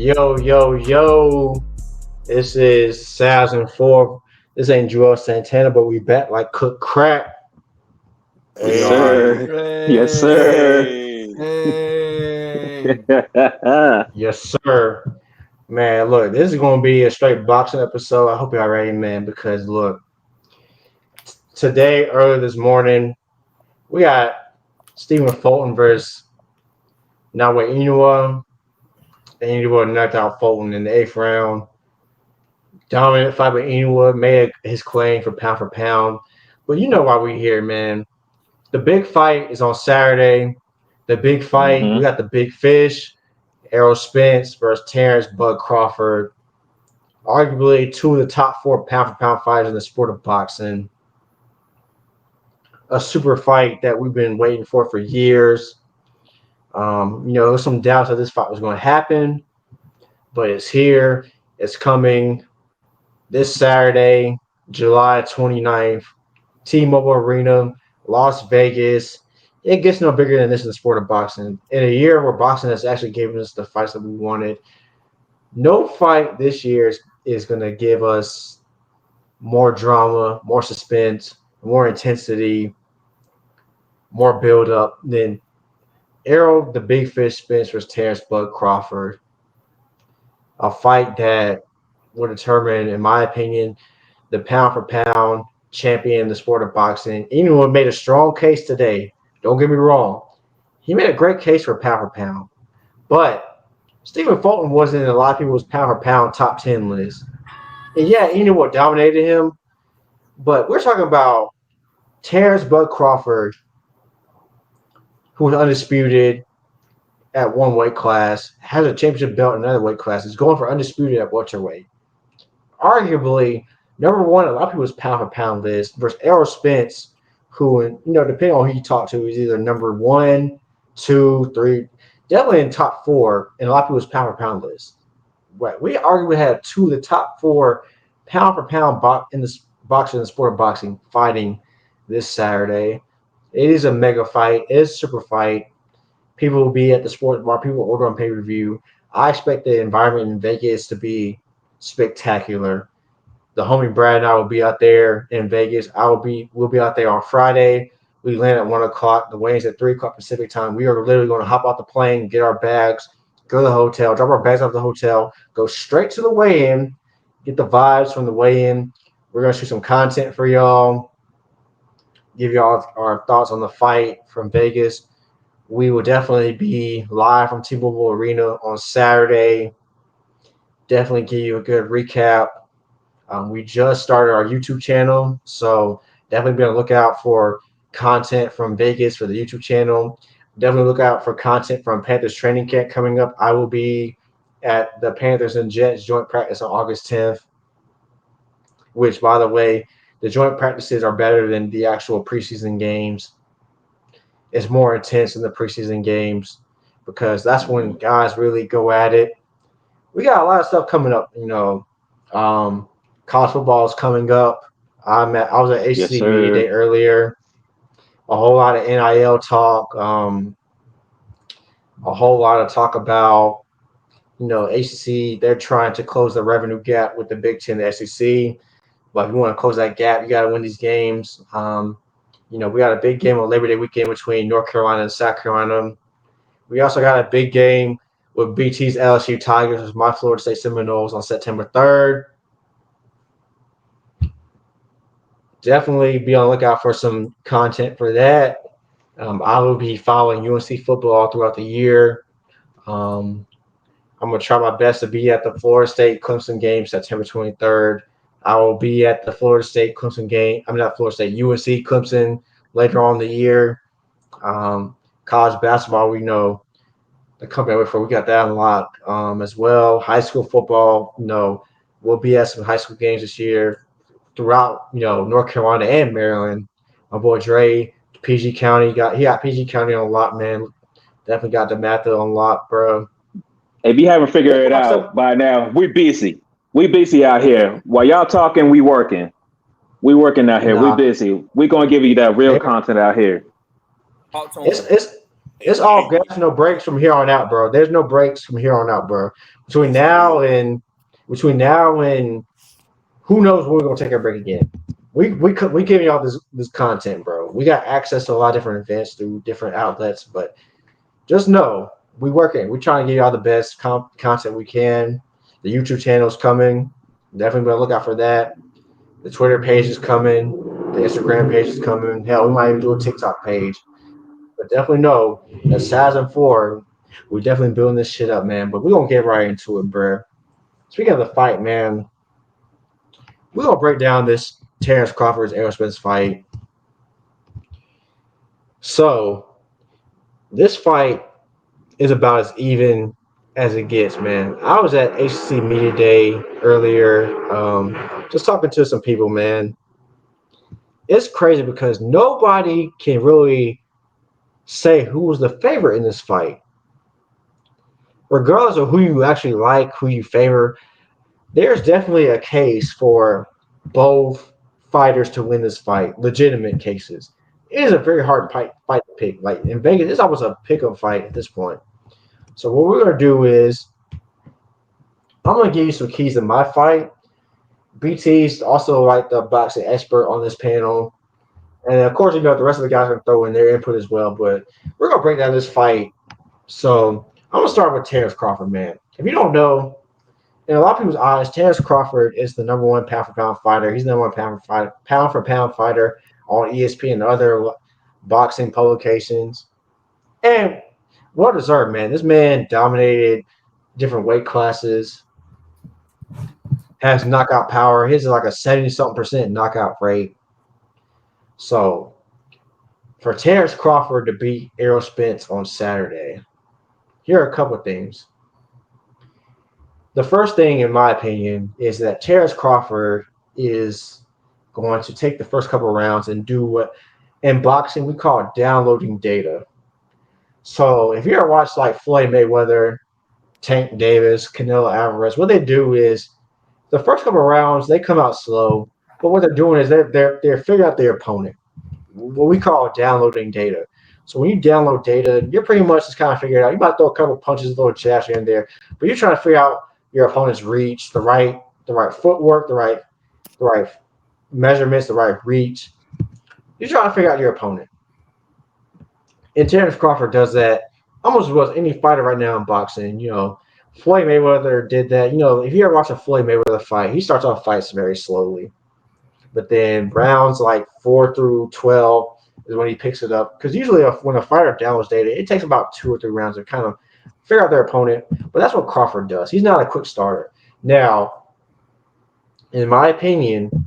Yo, yo, yo. This is Sals and Four. This ain't Joel Santana, but we bet like cook crack. We Yes, are, sir. Yes, sir. Hey. yes, sir. Man, look, this is going to be a straight boxing episode. I hope y'all ready, man, because look, today, early this morning, we got Stephen Fulton versus Inoue. And Inoue knocked out Fulton in the eighth round. Dominant fight with Inoue, made his claim for pound. But you know why we here, man. The big fight is on Saturday. The big fight, we Mm-hmm. got the big fish, Errol Spence versus Terence Bud Crawford. Arguably two of the top four pound for pound fighters in the sport of boxing. A super fight that we've been waiting for years. There's some doubts that this fight was going to happen, but it's here. It's coming this Saturday, July 29th, T-Mobile Arena, Las Vegas. It gets no bigger than this in the sport of boxing. In a year where boxing has actually given us the fights that we wanted, no fight this year is going to give us more drama, more suspense, more intensity, more build-up than Errol, the Big Fish Spence versus Terence Bud Crawford. A fight that will determine, in my opinion, the pound for pound champion in the sport of boxing. Anyone made a strong case today. Don't get me wrong. He made a great case for pound. But Stephen Fulton wasn't in a lot of people's pound for pound top 10 list. And yeah, Inoue dominated him. But we're talking about Terrence Bud Crawford, who was undisputed at one weight class, has a championship belt in another weight class, is going for undisputed at welterweight. Arguably, number one, a lot of people's pound for pound list versus Errol Spence, who, depending on who you talk to, is either number one, two, three, definitely in top four in a lot of people's pound for pound list. Right. We arguably have two of the top four pound for pound in the sport of boxing fighting this Saturday. It is a mega fight. It is a super fight. People will be at the sports bar. People will order on pay-per-view. I expect the environment in Vegas to be spectacular. The homie Brad and I will be out there in Vegas. We'll be out there on Friday. We land at 1:00. The weigh-in's at 3:00 Pacific time. We are literally going to hop off the plane, get our bags, go to the hotel, drop our bags off the hotel, go straight to the weigh-in, get the vibes from the weigh-in. We're going to shoot some content for y'all, give y'all our thoughts on the fight from Vegas. We will definitely be live from T-Mobile Arena on Saturday. Definitely give you a good recap. We just started our YouTube channel, so definitely be on the lookout for content from Vegas for the YouTube channel. Definitely look out for content from Panthers training camp coming up. I will be at the Panthers and Jets joint practice on August 10th, which, by the way, the joint practices are better than the actual preseason games. It's more intense than the preseason games because that's when guys really go at it. We got a lot of stuff coming up, college football is coming up. I was at Yes, HC Media Day sir. earlier. A whole lot of NIL talk. A whole lot of talk about ACC. They're trying to close the revenue gap with the Big Ten, and the SEC. But if you want to close that gap, you got to win these games. We got a big game on Labor Day weekend between North Carolina and South Carolina. We also got a big game with BT's LSU Tigers versus my Florida State Seminoles on September 3rd. Definitely be on the lookout for some content for that. I will be following UNC football throughout the year. I'm going to try my best to be at the Florida State Clemson game September 23rd. I will be at the Florida State Clemson game. I'm not Florida State, UNC Clemson later on in the year. College basketball, we know the company I work for, we got that unlocked as well. High school football, we'll be at some high school games this year throughout, North Carolina and Maryland. My boy Dre, PG County, he got PG County on lock, man. Definitely got the Matha on lock, bro. If you haven't figured it out by now, we busy. We busy out here. While y'all talking, we working. We working out here. We busy. We gonna give you that real content out here. It's all gas, no breaks from here on out, bro. There's no breaks from here on out, bro. We're between now and between now and who knows when we're gonna take our break again. We giving y'all this content, bro. We got access to a lot of different events through different outlets, but just know we working. We trying to give y'all the best content we can. The YouTube channel's coming. Definitely gonna look out for that. The Twitter page is coming. The Instagram page is coming. Hell, we might even do a TikTok page. But definitely know that Size and Four, we're definitely building this shit up, man. But we're gonna get right into it, bro. Speaking of the fight, man, we're gonna break down this Terence Crawford's Errol Spence fight. So this fight is about as even as it gets, man. I was at HC Media Day earlier, just talking to some people, man. It's crazy because nobody can really say who was the favorite in this fight. Regardless of who you actually like, who you favor, there's definitely a case for both fighters to win this fight. Legitimate cases. It is a very hard fight to pick. Like in Vegas, it's almost a pick-up fight at this point. So what we're gonna do is I'm gonna give you some keys to my fight. BT's also like the boxing expert on this panel. And of course, the rest of the guys are gonna throw in their input as well. But we're gonna break down this fight. So I'm gonna start with Terence Crawford, man. If you don't know, in a lot of people's eyes, Terence Crawford is the number one pound for pound fighter. He's the number one pound for pound fighter on ESPN and other boxing publications. And well deserved, man. This man dominated different weight classes, has knockout power. His is like a 70-something% knockout rate. So for Terence Crawford to beat Errol Spence on Saturday, here are a couple of things. The first thing, in my opinion, is that Terence Crawford is going to take the first couple of rounds and do what in boxing we call downloading data. So if you ever watch like Floyd Mayweather, Tank Davis, Canelo Alvarez, what they do is the first couple of rounds they come out slow, but what they're doing is they're figuring out their opponent. What we call downloading data. So when you download data, you're pretty much just kind of figuring out. You might throw a couple of punches, a little jabs here and there, but you're trying to figure out your opponent's reach, the right footwork, the right measurements, the right reach. You're trying to figure out your opponent. And Terence Crawford does that almost as well as any fighter right now in boxing. Floyd Mayweather did that. If you ever watch a Floyd Mayweather fight, he starts off fights very slowly. But then rounds like 4 through 12 is when he picks it up. Because usually when a fighter downloads data, it takes about 2 or 3 rounds to kind of figure out their opponent. But that's what Crawford does. He's not a quick starter. Now, in my opinion,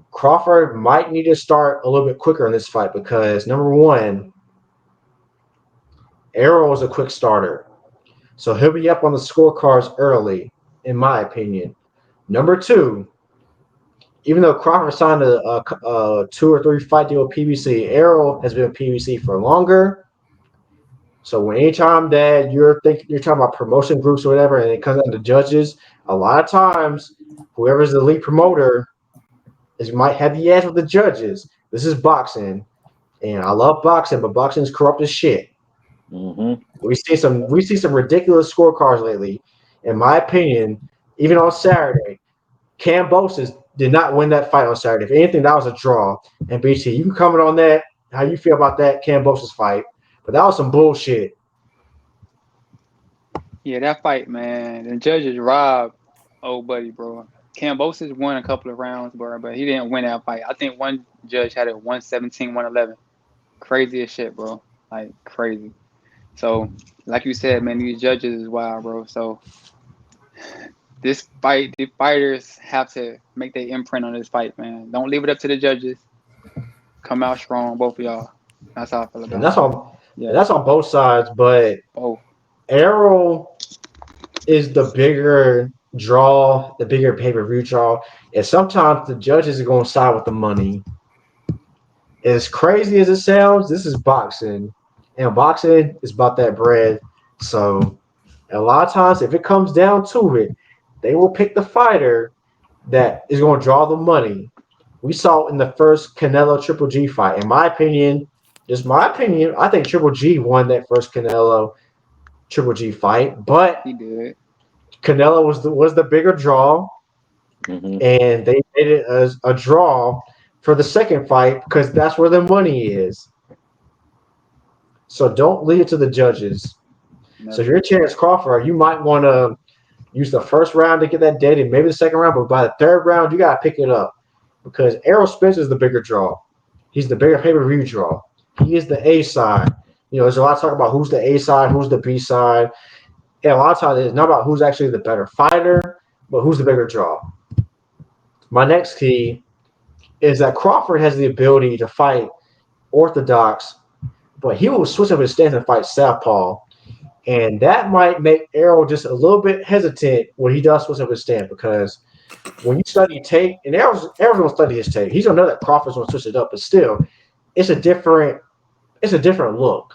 Crawford might need to start a little bit quicker in this fight because, number one, Errol is a quick starter. So he'll be up on the scorecards early, in my opinion. Number two, even though Crawford signed a 2 or 3 fight deal with PBC, Errol has been with PBC for longer. So anytime that you're talking about promotion groups or whatever, and it comes down to judges, a lot of times whoever's the lead promoter might have the edge with the judges. This is boxing, and I love boxing, but boxing is corrupt as shit. Mm-hmm. We see some ridiculous scorecards lately. In my opinion, even on Saturday, Kambosos did not win that fight on Saturday. If anything, that was a draw. And BT, you can comment on that, how you feel about that Kambosos fight. But that was some bullshit. Yeah, that fight, man. The judges robbed old buddy, bro. Kambosos won a couple of rounds, bro, but he didn't win that fight. I think one judge had it 117, 111. Crazy as shit, bro. Like, crazy. So, like you said, man, these judges is wild, bro. So, this fight, the fighters have to make their imprint on this fight, man. Don't leave it up to the judges. Come out strong, both of y'all. That's how I feel about it. That's on both sides, but Errol is the bigger draw, the bigger pay-per-view draw, and sometimes the judges are going to side with the money. As crazy as it sounds, this is boxing, and boxing is about that bread. So a lot of times, if it comes down to it, they will pick the fighter that is going to draw the money. We saw in the first Canelo Triple G fight. In my opinion, just my opinion, I think Triple G won that first Canelo Triple G fight, but He did. Canelo was the bigger draw, Mm-hmm. and they made it as a draw for the second fight because that's where the money is. So don't leave it to the judges. So if Never. you're Terence Crawford, you might want to use the first round to get that dead, and maybe the second round, but by the third round, you gotta pick it up because Errol Spence is the bigger draw. He's the bigger pay-per-view draw. He is the A side. There's a lot of talk about who's the A side, who's the B side, and a lot of times it's not about who's actually the better fighter, but who's the bigger draw. My next key is that Crawford has the ability to fight orthodox, but he will switch up his stance and fight southpaw. And that might make Errol just a little bit hesitant when he does switch up his stance because when you study tape, and Errol's going to study his tape, he's going to know that Crawford's going to switch it up, but still, it's a different look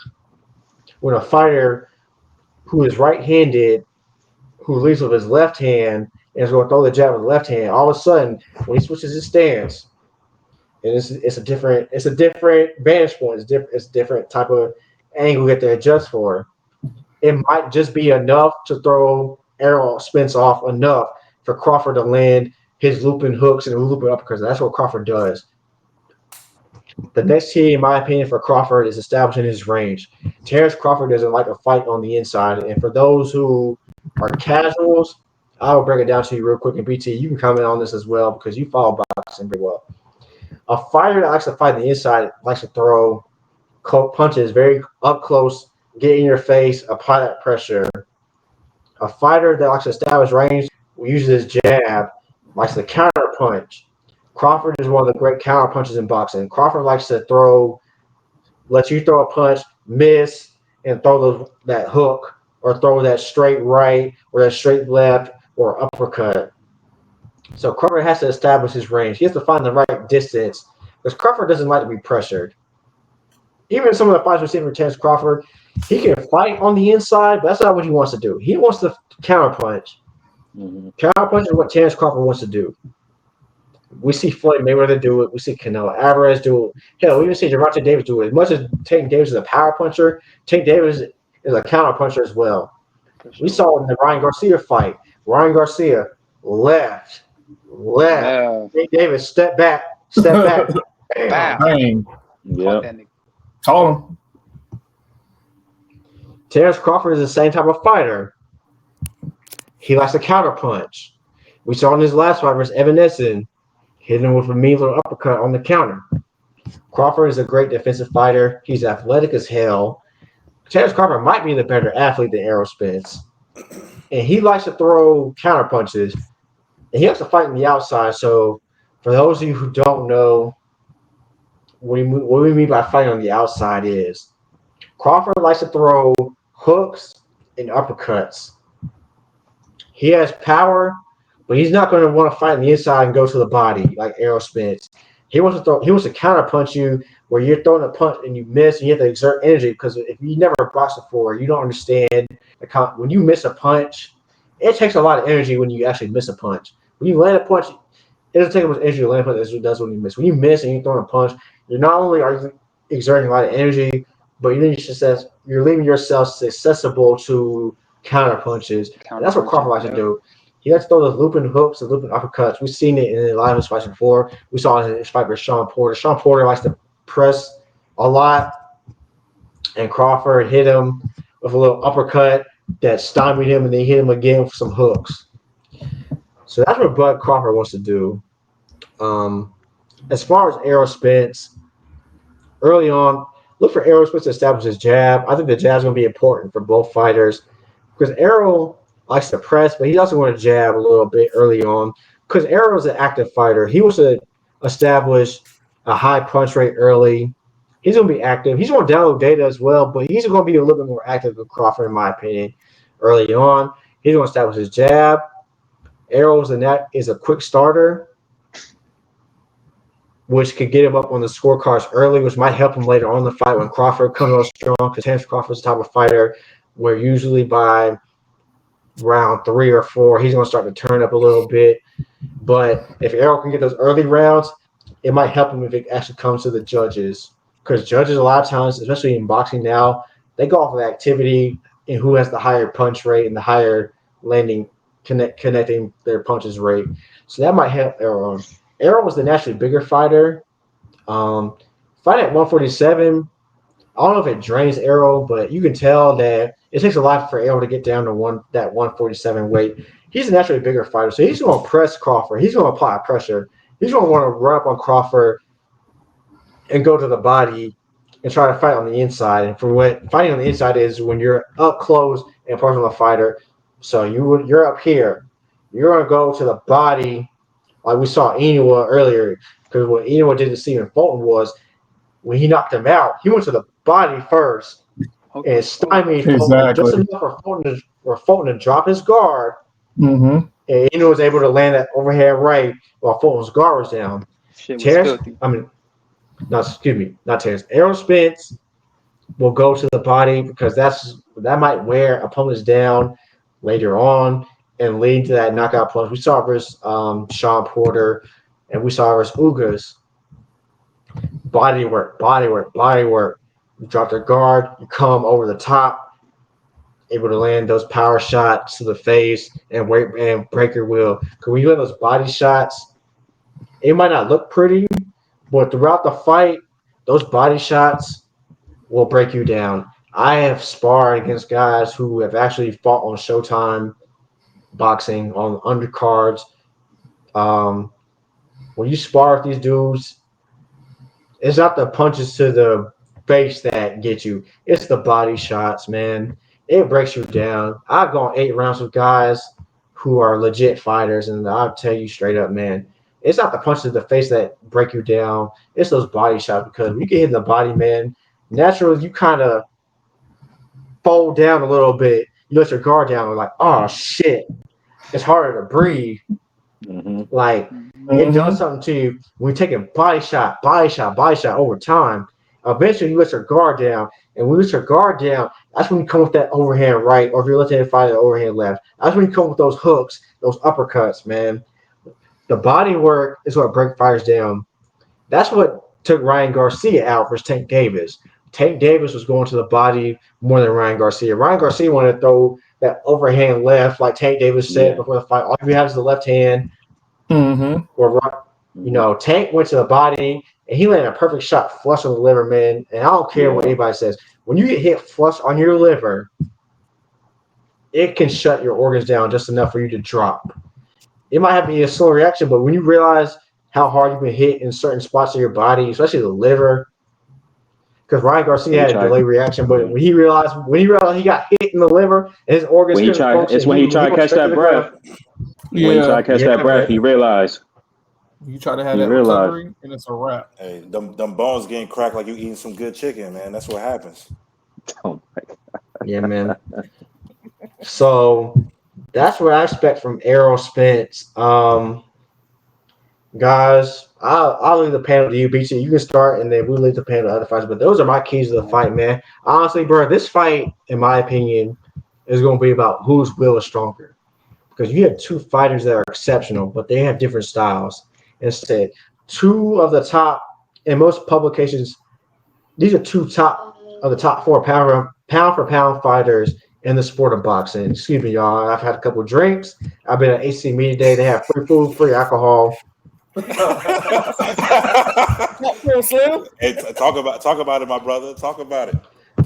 when a fighter who is right-handed, who leads with his left hand, and is going to throw the jab with the left hand. All of a sudden, when he switches his stance, and it's a different vantage point. It's a different type of angle you have to adjust for. It might just be enough to throw Errol Spence off enough for Crawford to land his looping hooks and looping uppercuts. That's what Crawford does. The next key, in my opinion, for Crawford is establishing his range. Terence Crawford doesn't like to fight on the inside. And for those who are casuals, I will break it down to you real quick. And BT, you can comment on this as well because you follow boxing very well. A fighter that likes to fight on the inside likes to throw punches very up close, get in your face, apply that pressure. A fighter that likes to establish range uses his jab, likes to counter punch. Crawford is one of the great counter punches in boxing. Crawford likes to let you throw a punch, miss, and throw that hook or throw that straight right or that straight left or uppercut. So Crawford has to establish his range. He has to find the right distance because Crawford doesn't like to be pressured. Even some of the fights we've seen from Terence Crawford, he can fight on the inside, but that's not what he wants to do. He wants to counter punch. Mm-hmm. Counter punch is what Terence Crawford wants to do. We see Floyd Mayweather do it. We see Canelo Alvarez do it. Hell, we even see Gervonta Davis do it. As much as Tank Davis is a power puncher, Tank Davis is a counter puncher as well. Sure. We saw in the Ryan Garcia fight. Ryan Garcia left. Tank Davis step back. Bang. Yeah. Call him. Terence Crawford is the same type of fighter. He likes to counter punch. We saw in his last fight versus Evan Essen, hitting him with a mean little uppercut on the counter. Crawford is a great defensive fighter. He's athletic as hell. Terence Crawford might be the better athlete than Errol Spence. And he likes to throw counter punches. And he likes to fight on the outside. So for those of you who don't know, what we mean by fighting on the outside is Crawford likes to throw hooks and uppercuts. He has power, but he's not going to want to fight on the inside and go to the body like Errol Spence. He wants to counter punch you where you're throwing a punch and you miss and you have to exert energy because if you never boxed before, you don't understand when you miss a punch, it takes a lot of energy when you actually miss a punch. When you land a punch, it doesn't take as much energy to land a punch as it does when you miss. When you miss and you're throwing a punch, you're not only are you exerting a lot of energy, but you're leaving yourself accessible to counter punches. And that's what Crawford likes to do. He likes to throw those looping hooks and looping uppercuts. We've seen it in a lot of his fights before. We saw it in his fight with Sean Porter. Sean Porter likes to press a lot, and Crawford hit him with a little uppercut that stymied him, and then hit him again with some hooks. So that's what Bud Crawford wants to do. As far as Errol Spence, early on, look for Errol Spence to establish his jab. I think the jab is going to be important for both fighters because Errol likes to press, but he's also going to jab a little bit early on because Errol is an active fighter. He wants to establish a high punch rate early. He's going to be active. He's going to download data as well, but he's going to be a little bit more active than Crawford, in my opinion, early on. He's going to establish his jab. Errol is a quick starter, which could get him up on the scorecards early, which might help him later on in the fight when Crawford comes on strong. Because Terence Crawford's the type of fighter where usually by round 3 or 4, he's going to start to turn up a little bit. But if Errol can get those early rounds, it might help him if it actually comes to the judges. Because judges, a lot of times, especially in boxing now, they go off of activity and who has the higher punch rate and the higher landing connecting their punches rate. So that might help Errol. Errol was the naturally bigger fighter. Fighting at 147, I don't know if it drains Errol, but you can tell that it takes a lot for Errol to get down to that 147 weight. He's a naturally bigger fighter, so he's going to press Crawford. He's going to apply pressure. He's going to want to run up on Crawford and go to the body and try to fight on the inside. And for what fighting on the inside is when you're up close and personal fighter. So you're up here. You're going to go to the body like we saw Inoue earlier. Because what Inoue did to Stephen Fulton was when he knocked him out, he went to the body first and stymied Fulton just enough for Fulton to drop his guard. Mm-hmm. And Inoue was able to land that overhead right while Fulton's guard was down. Not Terence. Errol Spence will go to the body because that might wear opponents down later on and lead to that knockout punch. We saw versus Sean Porter, and we saw versus Ugas. Body work. You drop their guard, you come over the top, able to land those power shots to the face and break your will. Because when you land those body shots, it might not look pretty, but throughout the fight, those body shots will break you down. I have sparred against guys who have actually fought on Showtime boxing, on undercards. When you spar with these dudes, it's not the punches to the face that get you. It's the body shots, man. It breaks you down. I've gone 8 rounds with guys who are legit fighters, and I'll tell you straight up, man, it's not the punches to the face that break you down. It's those body shots because when you get hit in the body, man, naturally you kind of fold down a little bit. You let your guard down. We're like, oh, shit. It's harder to breathe. Mm-hmm. Like, it does something to you when you're taking body shot over time. Eventually, you let your guard down. And when you let your guard down, that's when you come with that overhand right, or if you're left-handed fighter, overhand left. That's when you come with those hooks, those uppercuts, man. The body work is what breaks fighters down. That's what took Ryan Garcia out versus Tank Davis. Tank Davis was going to the body more than Ryan Garcia. Ryan Garcia wanted to throw that overhand left, like Tank Davis said before the fight. All you have is the left hand. Mm-hmm. Or Tank went to the body and he landed a perfect shot flush on the liver, man. And I don't care what anybody says. When you get hit flush on your liver, it can shut your organs down just enough for you to drop. It might have to be a slow reaction, but when you realize how hard you've been hit in certain spots of your body, especially the liver, because Ryan Garcia had a delayed reaction, but when he realized he got hit in the liver and his organs couldn't function, it's when he tried to catch that breath. When he tried to catch that breath, he realized. You try to have that recovery, and it's a wrap. Hey, them bones getting cracked like you eating some good chicken, man. That's what happens. Oh my God. Yeah, man. So that's what I expect from Errol Spence. Guys, I'll leave the panel to you, BT. You can start, and then we'll leave the panel to other fights. But those are my keys to the fight, man. Honestly, bro, this fight, in my opinion, is going to be about whose will is stronger. Because you have 2 fighters that are exceptional, but they have different styles. Instead, 2 of the top, in most publications, these are 2 of the top 4 pound for pound fighters in the sport of boxing. Excuse me, y'all. I've had a couple of drinks. I've been at AC Media Day. They have free food, free alcohol. Hey, talk about it, my brother. Talk about it.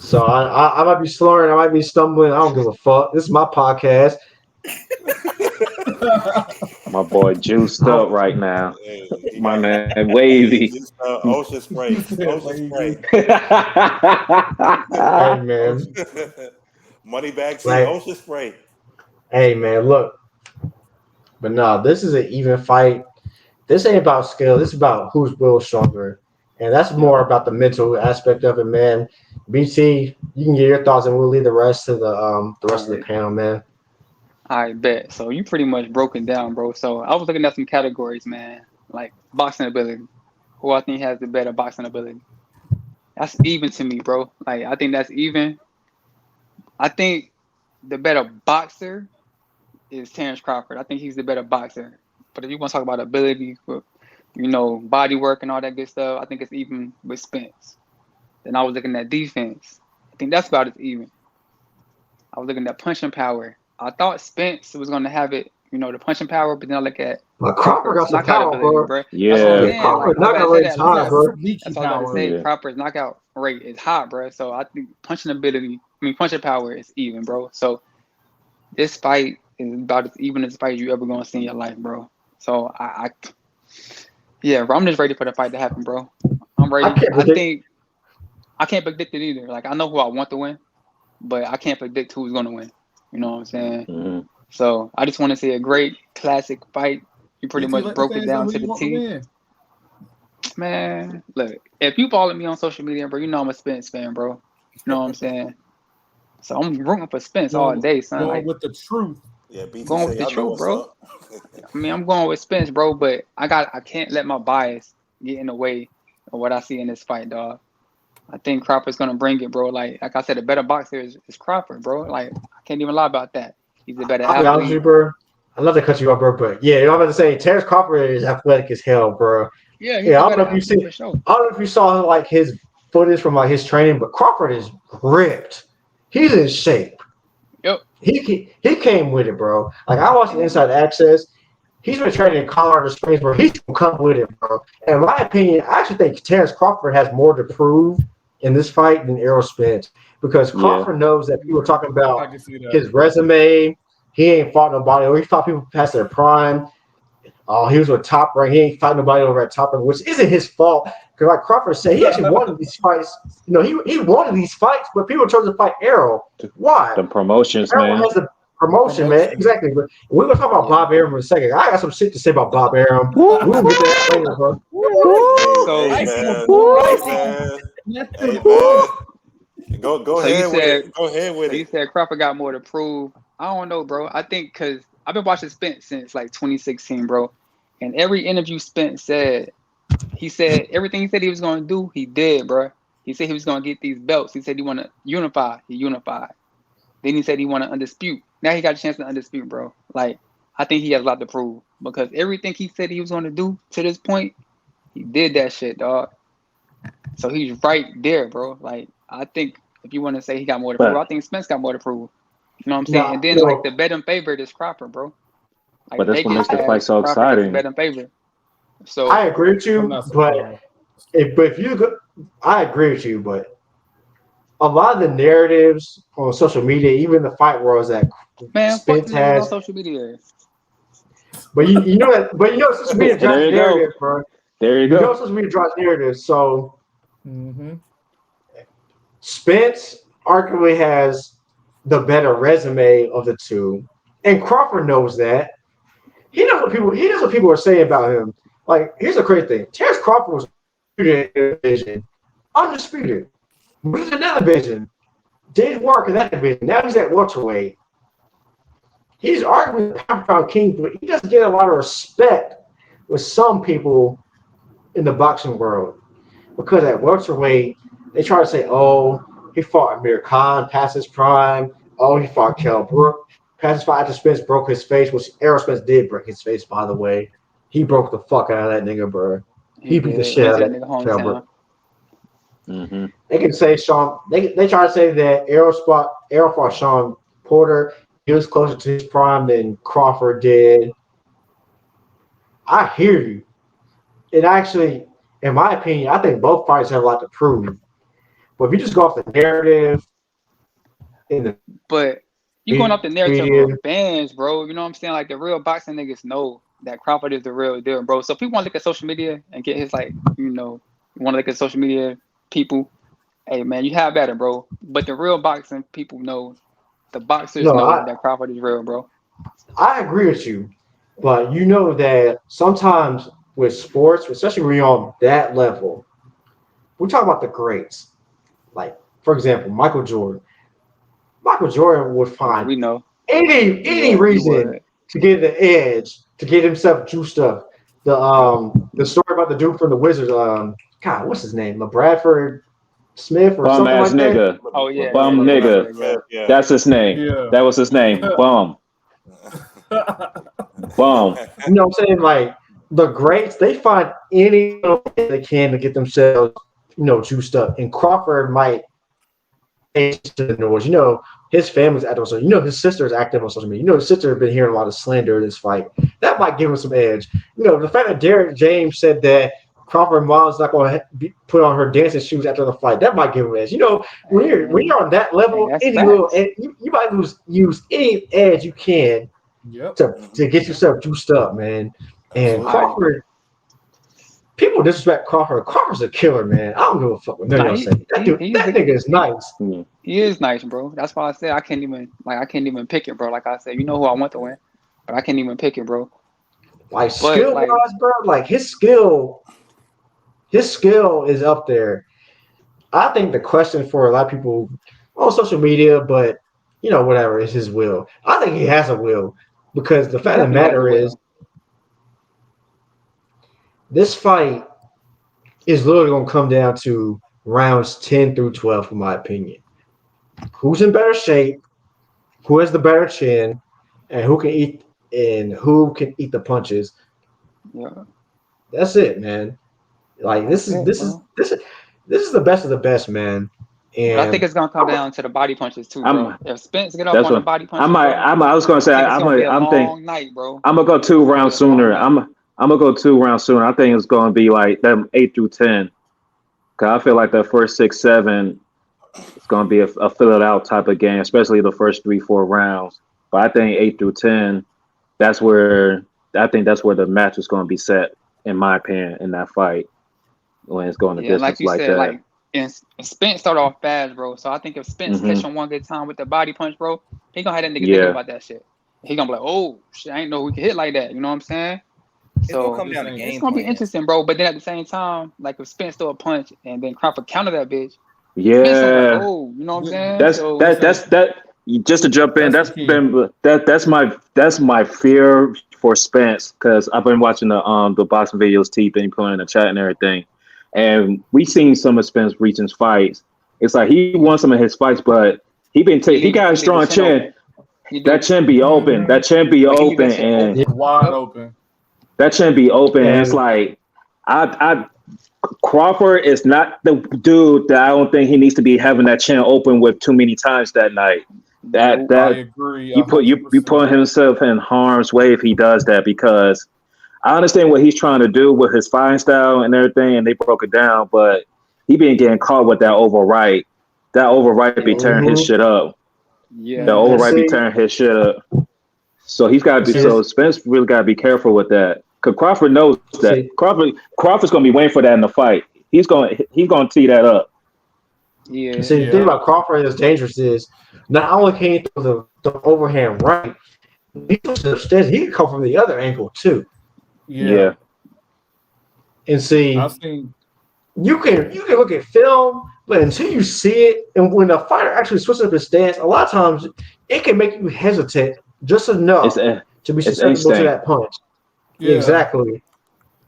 So I might be slurring, I might be stumbling. I don't give a fuck. This is my podcast. My boy juiced up right now. Hey, my man Wavy. Ocean spray. Hey, man. Money bag tea, Ocean spray. Hey, man, look. But no, this is an even fight. This ain't about skill. This is about whose will is stronger. And that's more about the mental aspect of it, man. BT, you can get your thoughts, and we'll leave the rest to the rest of the panel, man. I bet. So you pretty much broken down, bro. So I was looking at some categories, man, like boxing ability. Who I think has the better boxing ability? That's even to me, bro. Like I think that's even. I think the better boxer is Terence Crawford. I think he's the better boxer. But if you want to talk about ability, body work and all that good stuff, I think it's even with Spence. Then I was looking at defense. I think that's about as even. I was looking at punching power. I thought Spence was gonna have it, the punching power, but then I look at Crawford got some power, bro. Yeah, Crawford knockout rate is high, bro. That's all I gotta say. Crawford's knockout rate is high, bro. So I think punching power is even, bro. So this fight is about as even as fight you ever gonna see in your life, bro. So bro, I'm just ready for the fight to happen, bro. I'm ready. I can't predict it either. Like, I know who I want to win, but I can't predict who's gonna win. You know what I'm saying? Mm-hmm. So I just want to see a great classic fight. You pretty much broke it down to the T. Man, look, if you follow me on social media, bro, you know I'm a Spence fan, bro. You know what I'm saying? So I'm rooting for Spence all day, son. Going with the truth. Yeah, BT going with the truth, bro. I mean, I'm going with Spence, bro, but I can't let my bias get in the way of what I see in this fight, dog. I think Crawford's gonna bring it, bro. Like I said, a better boxer is Crawford, bro. Like, I can't even lie about that. He's a better athlete. I'll be honest with you, bro. I'd love to cut you off, bro, but yeah, I'm about to say Terence Crawford is athletic as hell, bro. Yeah, I don't know if you see. I don't know if you saw like his footage from like his training, but Crawford is ripped. He's in shape. Yep. He came with it, bro. Like, I watched the Inside Access. He's been training in Colorado Springs, bro. He's gonna come with it, bro. And in my opinion, I actually think Terence Crawford has more to prove in this fight than Errol Spence, because Crawford knows that people are talking about his resume. He ain't fought nobody, or he fought people past their prime. He was with Top Rank. He ain't fighting nobody over at Top Rank, which isn't his fault. Because like Crawford said, he actually wanted these fights. He wanted these fights, but people chose to fight Errol. Why? The promotions, Errol man. has the promotion, man. Exactly. But we're gonna talk about Bob Arum in a second. I got some shit to say about Bob Arum. We'll get that later, bro. Go ahead with it. You said Crawford got more to prove. I don't know, bro. I think because I've been watching Spence since like 2016, bro. And every interview Spence said, he said everything he said he was going to do, he did, bro. He said he was going to get these belts. He said he want to unify. He unified. Then he said he want to undispute. Now he got a chance to undispute, bro. Like, I think he has a lot to prove, because everything he said he was going to do to this point, he did that shit, dog. So he's right there, bro. Like, I think if you want to say he got more to prove, I think Spence got more to prove. You know what I'm saying? And then, like, the bet in favor is Crawford, bro. Like, but that's what makes the fight so exciting. Bet in favor. So I agree with you, but if you go, I agree with you, but a lot of the narratives on social media, even the fight world, that Spence has on social media. But you know that, social media drives narratives, bro. There you go. You know social media drives narratives. So Spence arguably has the better resume of the two, and Crawford knows that. He knows what people are saying about him. Like, here's the crazy thing: Terence Crawford was undisputed in the division, undisputed. Moved to another division, did work in that division. Now he's at welterweight. He's arguably the pound king, but he doesn't get a lot of respect with some people in the boxing world, because at welterweight they try to say, "Oh, he fought Amir Khan past his prime. Oh, he fought Kell Brook past his fight after Spence broke his face," which Errol Spence did break his face, by the way. He broke the fuck out of that nigga, bro. He beat the shit out of that Kell Brook. They can say Sean. They try to say that Errol fought Sean Porter. He was closer to his prime than Crawford did. I hear you. It actually, in my opinion, I think both fighters have a lot to prove. But if you just go off the narrative, but you going off the narrative of fans, bro. You know what I'm saying? Like, the real boxing niggas know that Crawford is the real deal, bro. So if we want to look at social media and get his, like, want to look at social media people, hey, man, you have at it, bro. But the real boxing people know, the boxers know that Crawford is real, bro. I agree with you. But you know that sometimes with sports, especially when you're on that level, we talk about the greats. Like, for example, Michael Jordan. Michael Jordan would find any reason to get the edge, to get himself juiced up. The story about the dude from the Wizards, God, what's his name? LaBradford Smith or something like nigga. that? Oh yeah, bum nigga. Yeah. That's his name. Yeah. That was his name. Bum. Bum. You know what I'm saying? Like, the greats, they find any way they can to get themselves, juiced up. And Crawford might to the noise. his family's active on social media. His sister is active on social media. His sister has been hearing a lot of slander in this fight. That might give him some edge. The fact that Derek James said that Crawford mom's not going to put on her dancing shoes after the fight, that might give him edge. When you're on that level, any little you might use any edge you can to get yourself juiced up, man. And Crawford, people disrespect Crawford. Crawford's a killer, man. I don't give a fuck what none of y'all say. That nigga is nice. He is nice, bro. That's why I said I can't even pick it, bro. Like I said, who I want to win, but I can't even pick it, bro. Like skill wise, bro. Like his skill is up there. I think the question for a lot of people on social media, but whatever, is his will. I think he has a will because the fact of the matter is, this fight is literally going to come down to rounds 10 through 12, in my opinion. Who's in better shape, who has the better chin, and who can eat the punches. Yeah. That's it, man. Like this is the best of the best, man. And but I think it's gonna come down to the body punches too, bro. If Spence get up on the body punches, I was gonna say I'm thinking night, bro. I'm gonna go 2 rounds sooner. I'm gonna go 2 rounds sooner. I think it's gonna be like them 8 through 10. Cause I feel like the first 6, 7, it's gonna be a fill it out type of game, especially the first 3, 4 rounds. But I think 8 through 10, that's where the match is gonna be set, in my opinion, in that fight. When it's going to distance like you said, that. And Spence started off fast, bro. So I think if Spence catch him one good time with the body punch, bro, he gonna have that nigga thinking about that shit. He gonna be like, oh shit, I ain't know we could hit like that. You know what I'm saying? So it's gonna be interesting, bro. But then at the same time, like if Spence throw a punch and then Crawford counter that bitch, yeah. Oh, you know what I'm saying? That's just to jump in. That's my fear for Spence, because I've been watching the boxing videos T been putting in the chat and everything, and we seen some of Spence recent fights. It's like he won some of his fights, but he got a strong chin. That chin be open. That chin be open and wide open. That chin be open. And it's like Crawford is not the dude that I don't think he needs to be having that chin open with too many times that night. I agree. You put himself in harm's way if he does that, because I understand what he's trying to do with his fighting style and everything, and they broke it down, but he been getting caught with that overright. That overright be tearing his shit up. Yeah, the overright be tearing his shit up. So he's got to be. So Spence really got to be careful with that, because Crawford knows that. Crawford's gonna be waiting for that in the fight. He's gonna tee that up. Yeah. See, the thing about Crawford that's dangerous is not only can he throw the overhand right, he can come from the other angle too. Yeah. And see, you can look at film, but until you see it, and when the fighter actually switches up his stance, a lot of times it can make you hesitate just enough to be susceptible to that punch. Yeah. Exactly.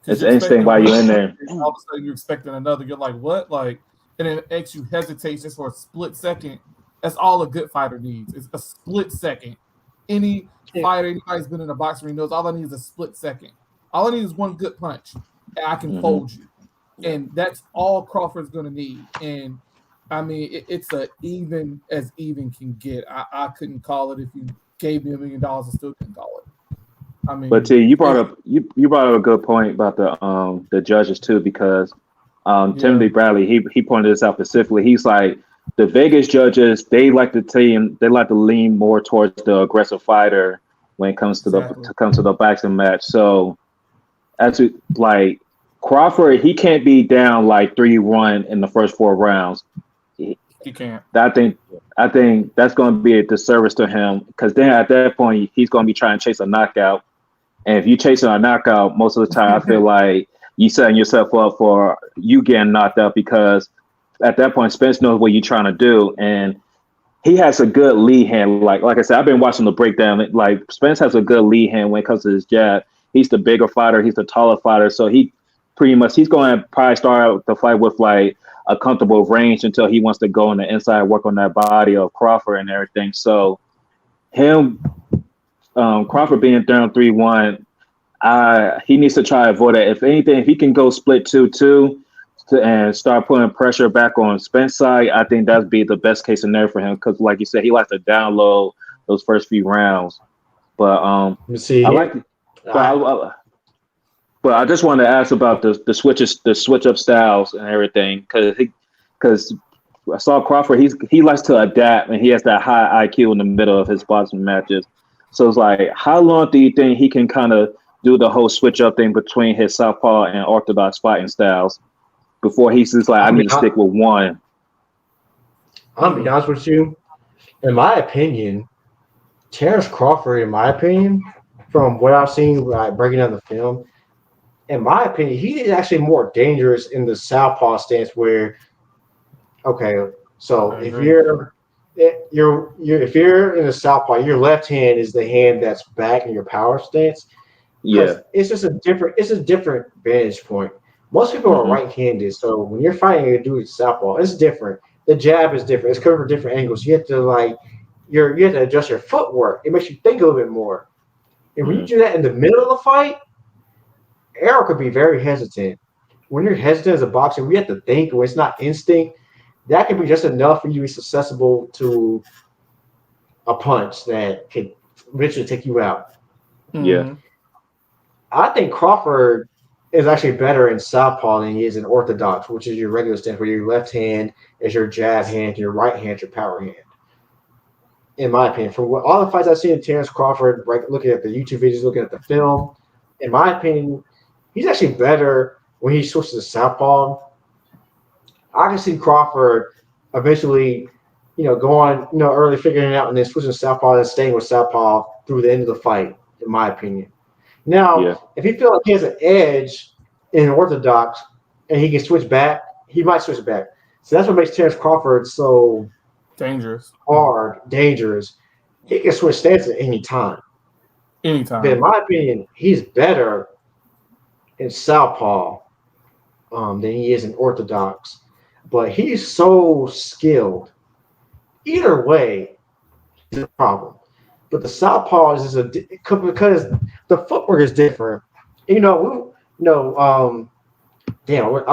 It's instinct while you're in there. All of a sudden you're expecting another. You're like, what? Like, and it makes you hesitate just for a split second. That's all a good fighter needs. It's a split second. Any fighter, anybody's been in a boxing ring knows all I need is a split second. All I need is one good punch, and I can fold you. And that's all Crawford's going to need. And, I mean, it's a even as even can get. I couldn't call it. If you gave me $1 million, I still couldn't call it. I mean, but T, you brought up a good point about the judges too, because Timothy Bradley he pointed this out specifically. He's like, the Vegas judges, they like to lean more towards the aggressive fighter when it comes to the boxing match. So as like Crawford, he can't be down like 3-1 in the first 4 rounds. He can't. I think that's going to be a disservice to him, because then at that point he's going to be trying to chase a knockout. And if you're chasing a knockout, most of the time I feel like you setting yourself up for you getting knocked out, because at that point Spence knows what you're trying to do, and he has a good lead hand. Like I said, I've been watching the breakdown. Like Spence has a good lead hand when it comes to his jab. He's the bigger fighter. He's the taller fighter. So he's going to probably start out the fight with like a comfortable range until he wants to go on the inside, work on that body of Crawford and everything. So Crawford being down 3-1, he needs to try to avoid that. If anything, if he can go split 2-2, and start putting pressure back on Spence side, I think that'd be the best case scenario for him. Because, like you said, he likes to download those first few rounds. But You see, I like, but I just wanted to ask about the switch up styles and everything. Because I saw Crawford, he likes to adapt, and he has that high IQ in the middle of his boxing matches. So it's like, how long do you think he can kind of do the whole switch up thing between his southpaw and orthodox fighting styles before he's just like, I need to stick with one? I'll be honest with you. In my opinion, Terence Crawford, in my opinion, from what I've seen, like breaking down the film, in my opinion, he is actually more dangerous in the southpaw stance. Where, okay, so if you're in the southpaw, your left hand is the hand that's back in your power stance. Yeah, it's just a different vantage point. Most people are right-handed, so when you're fighting a dude with southpaw, it's different. The jab is different. It's covered from different angles. You have to you have to adjust your footwork. It makes you think a little bit more. And when you do that in the middle of the fight, Arrow could be very hesitant. When you're hesitant as a boxer, we have to think. When it's not instinct, that can be just enough for you to be susceptible to a punch that could eventually take you out. yeah. I think Crawford is actually better in southpaw than he is in orthodox, which is your regular stance, where your left hand is your jab hand, your right hand your power hand. In my opinion, for all the fights I've seen in Terence Crawford, right, looking at the YouTube videos, looking at the film, in my opinion, he's actually better when he switches to southpaw. I can see Crawford eventually, going, early figuring it out and then switching to southpaw and staying with southpaw through the end of the fight, in my opinion. Now, if he feels like he has an edge in orthodox and he can switch back, he might switch back. So that's what makes Terence Crawford so dangerous. He can switch stances at any time. But in my opinion, he's better in southpaw than he is in orthodox. But he's so skilled. Either way, it's a problem. But the southpaw is because the footwork is different. Damn, I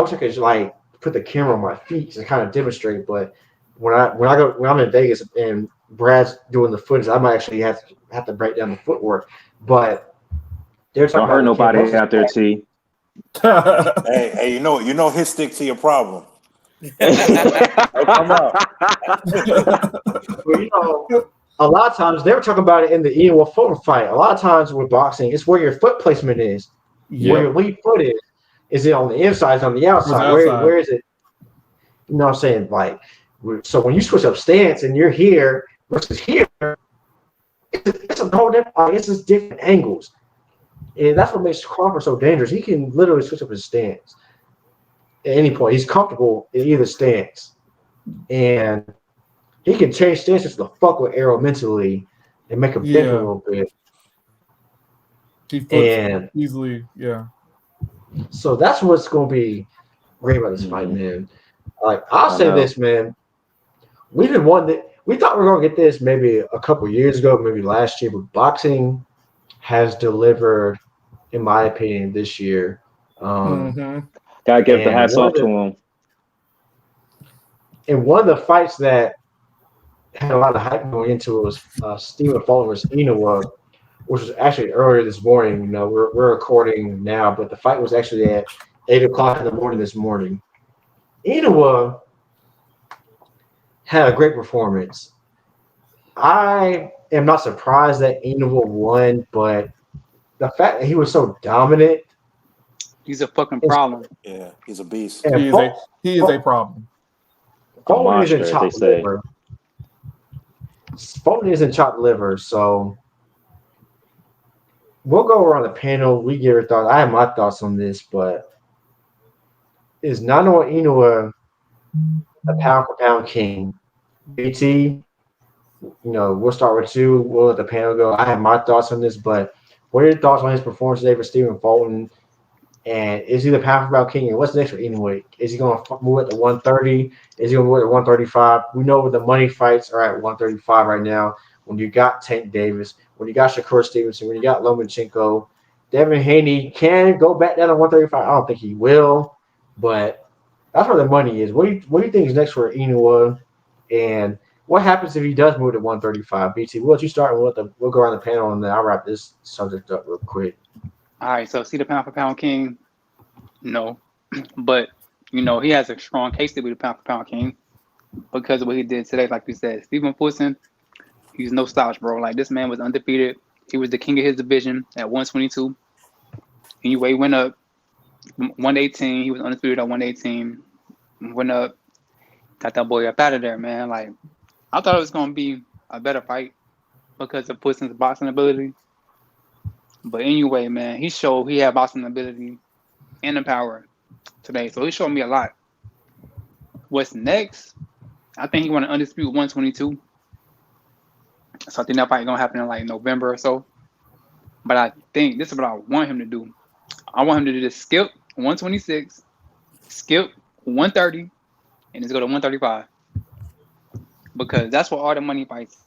wish I could put the camera on my feet to kind of demonstrate. But when I'm in Vegas and Brad's doing the footage, I might actually have to break down the footwork. But they're talking don't hurt nobody out there, T. hey, you know his stick to your problem. Come on. Well, a lot of times they were talking about it in the Inoue Fulton fight. A lot of times with boxing, it's where your foot placement is, where your lead foot is. Is it on the inside? Is it on the outside? Where is it? You know what I'm saying? So when you switch up stance and you're here versus here, it's a whole different. It's just different angles, and that's what makes Crawford so dangerous. He can literally switch up his stance at any point. He's comfortable in either stance, and he can change stances to fuck with Arrow mentally and make him think a little bit. He flips easily, So that's what's going to be great about this fight, man. I'll say this, man. We thought we were going to get this maybe a couple years ago, maybe last year, but boxing has delivered, in my opinion, this year. Gotta give the hats off to him. And one of the fights that had a lot of hype going into it was Stephen Fulton versus Inoue, which was actually earlier this morning. We're recording now, but the fight was actually at 8:00 in the morning this morning. Inoue had a great performance. I am not surprised that Inoue won, but the fact that he was so dominant. He's a fucking problem. Yeah, he's a beast. He is a problem. Fulton isn't chopped liver. Fulton isn't chopped liver, so we'll go around the panel. We give our thoughts. I have my thoughts on this, but is Nano Inoue a pound for pound king? BT, we'll start with you. We'll let the panel go. I have my thoughts on this, but what are your thoughts on his performance today for Stephen Fulton? And is he the pound for pound king? And what's next for Inoue? Is he going to move it to 130? Is he going to move it to 135? We know the money fights are at 135 right now. When you got Tank Davis, when you got Shakur Stevenson, when you got Lomachenko, Devin Haney can go back down to 135. I don't think he will, but That's where the money is. What do you think is next for Inoue? And what happens if he does move to 135? BT, we'll let you start, and we'll go around the panel, and then I'll wrap this subject up real quick. All right, so see the pound for pound king? No. But, he has a strong case to be the pound for pound king because of what he did today. Like you said, Stephen Fulton, he's no slouch, bro. Like, this man was undefeated. He was the king of his division at 122. Anyway, he went up 118. He was undefeated at 118. Went up, got that boy up out of there, man. Like, I thought it was going to be a better fight because of Fulton's boxing ability. But anyway, man, he showed he had boxing ability and the power today. So he showed me a lot. What's next? I think he want to undisputed 122. So I think that fight gonna happen in like November or so. But I think this is what I want him to do. I want him to just skip 126, skip 130, and just go to 135. Because that's what all the money fights.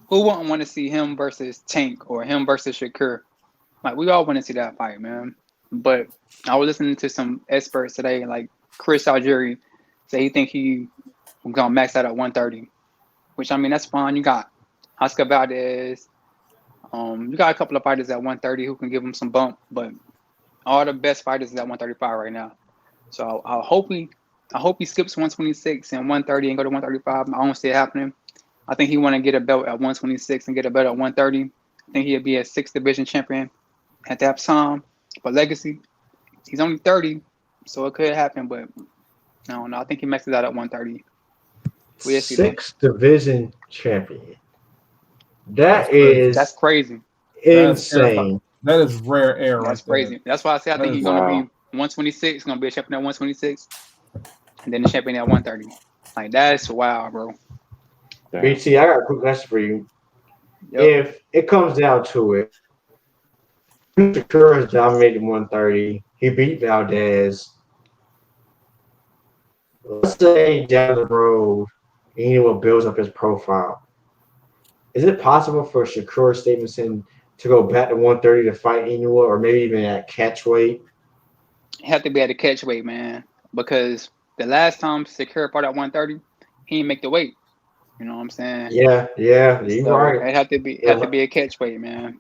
Who wouldn't want to see him versus Tank or him versus Shakur? Like, we all want to see that fight, man. But I was listening to some experts today, like Chris Algieri, say he think he gonna max out at 130. Which, I mean, that's fine. You got Oscar Valdez. You got a couple of fighters at 130 who can give him some bump, but all the best fighters is at 135 right now. So I hope he skips 126 and 130 and go to 135. I don't see it happening. I think he want to get a belt at 126 and get a belt at 130. I think he'll be a 6th division champion at that time. But legacy, he's only 30, so it could happen. But I don't know. I think he maxes out at 130. We'll see, 6th division champion. That's crazy. Insane. That is rare air. That's right crazy. there. That's why I say I think he's going to be 126. Going to be a champion at 126, and then the champion at 130. Like, that's wild, bro. BT, I got a quick question for you. Yep. If it comes down to it, Shakur has dominated 130. He beat Valdez. Let's say down the road, Inoue builds up his profile. Is it possible for Shakur Stevenson to go back to 130 to fight Inoue, or maybe even at catch weight? Have to be at the catch weight, man, because the last time Shakur fought at 130, he didn't make the weight. You know what I'm saying? Yeah, you're So right. it had to be a catch weight, man.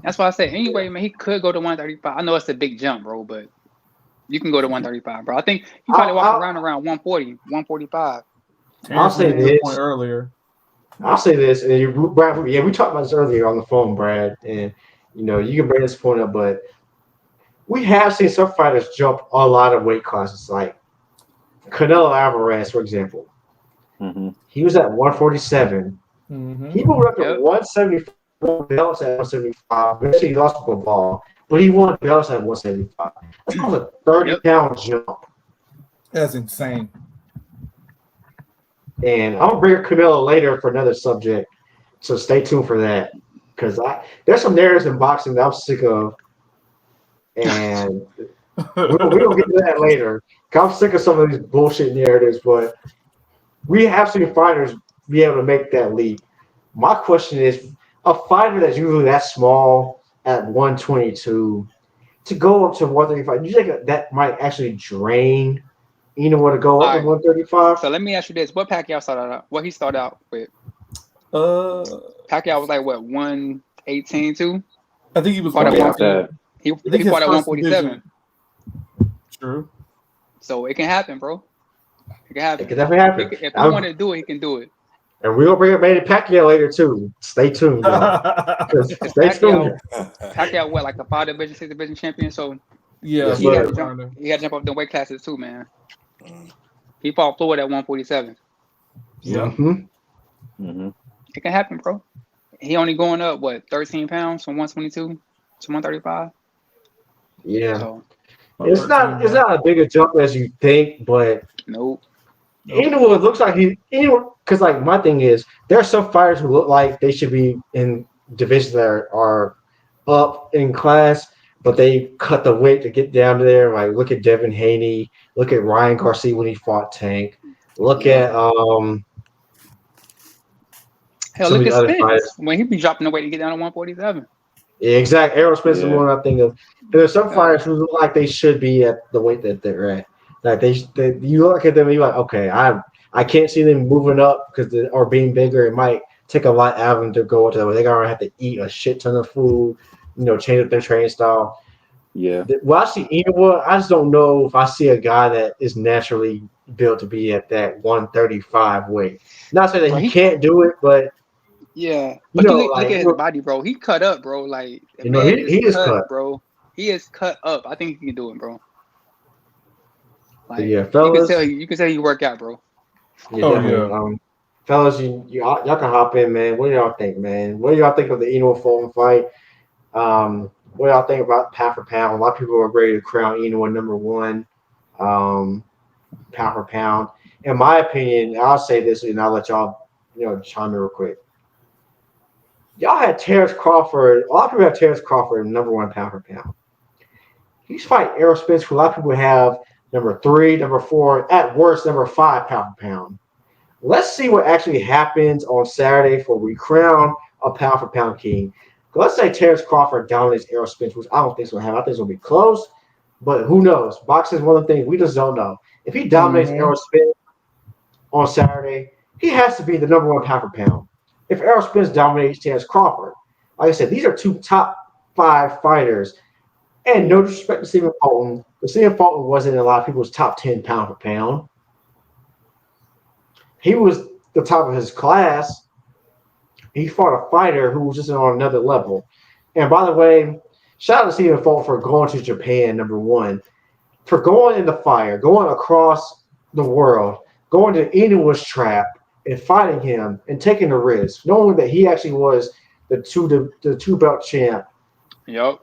That's why I say anyway, man. He could go to 135. I know it's a big jump, bro, but you can go to 135, bro. I think he probably walk around 140, 145. I'll say this. Earlier. I'll say this, and Brad, we talked about this earlier on the phone, Brad, and you can bring this point up, but we have seen some fighters jump a lot of weight classes, like Canelo Alvarez, for example. Mm-hmm. He was at 147. Mm-hmm. He moved up to 174 belts at 175. Eventually, he lost to ball, but he won belts at 175. That's a 30-pound jump. That's insane. And I'm gonna bring up Canelo later for another subject, so stay tuned for that. Because there's some narratives in boxing that I'm sick of, and we're gonna get to that later. I'm sick of some of these bullshit narratives, but we have seen fighters be able to make that leap. My question is, a fighter that's usually that small at 122 to go up to 135, do you think that might actually drain Inoue to go up to 135? So let me ask you this: what Pacquiao started out? What he started out with? Pacquiao was like what 118 too. I think he was. He fought at 147. True. So it can happen, bro. It can happen. It can definitely happen. If he want to do it, he can do it. And we're gonna bring up Manny Pacquiao later too. Stay tuned, y'all. Stay tuned. Pacquiao, what, like a 5 division, 6 division champion? So yeah, he had to jump up the weight classes too, man. He fought Floyd at 147. Yeah. Mm-hmm. It can happen, bro. He only going up 13 pounds from 122 to 135. Yeah. So, it's not a bigger jump as you think, but nope. Inoue looks like because like my thing is there are some fighters who look like they should be in divisions that are up in class, but they cut the weight to get down to there. Like look at Devin Haney, look at Ryan Garcia when he fought Tank, look at hell, look at Spence when he be dropping the weight to get down to 147. Yeah, exactly. Errol Spence is Yeah. one I think of. And there's some fighters who look like they should be at the weight that they're at. Like you look at them and you're like, okay, I can't see them moving up because or being bigger. It might take a lot out of them to go to that way. They're gonna have to eat a shit ton of food, change up their training style. Yeah. Well, I see Inoue. I just don't know if I see a guy that is naturally built to be at that 135 weight. Not saying that Bro, he can't do it, but yeah. But look like at his body, bro. He cut up, bro. Like the you know, man is he is cut, cut. bro. He is cut up. I think he can do it, bro. But Like yeah, you can fellas. tell you work out, bro. Yeah, Oh definitely. yeah. Fellas, y'all can hop in, man. What do y'all think, man? What do y'all think of the Inoue Fulton fight? What do y'all think about pound for pound? A lot of people are ready to crown Inoue number one, pound for pound. In my opinion, I'll say this, and I'll let y'all, chime in real quick. Y'all had Terence Crawford. A lot of people have Terence Crawford number one pound for pound. He's fighting Errol Spence, who a lot of people have number three, number four, at worst number 5 pound for pound. Let's see what actually happens on Saturday for we crown a pound for pound king. Let's say Terence Crawford dominates Errol Spence, which I don't think is going to happen. I think it's going to be close, but who knows? Boxing is one of the things we just don't know. If he dominates Errol Spence on Saturday, he has to be the number one pound for pound. If Errol Spence dominates Terence Crawford, like I said, these are two top 5 fighters. And no disrespect to Stephen Fulton, but Stephen Fulton wasn't in a lot of people's top 10 pound for pound. He was the top of his class. He fought a fighter who was just on another level. And by the way, shout out to Stephen Fulton for going to Japan, number one, for going in the fire, going across the world, going to Inoue's trap and fighting him and taking the risk, knowing that he actually was the two belt champ. Yep.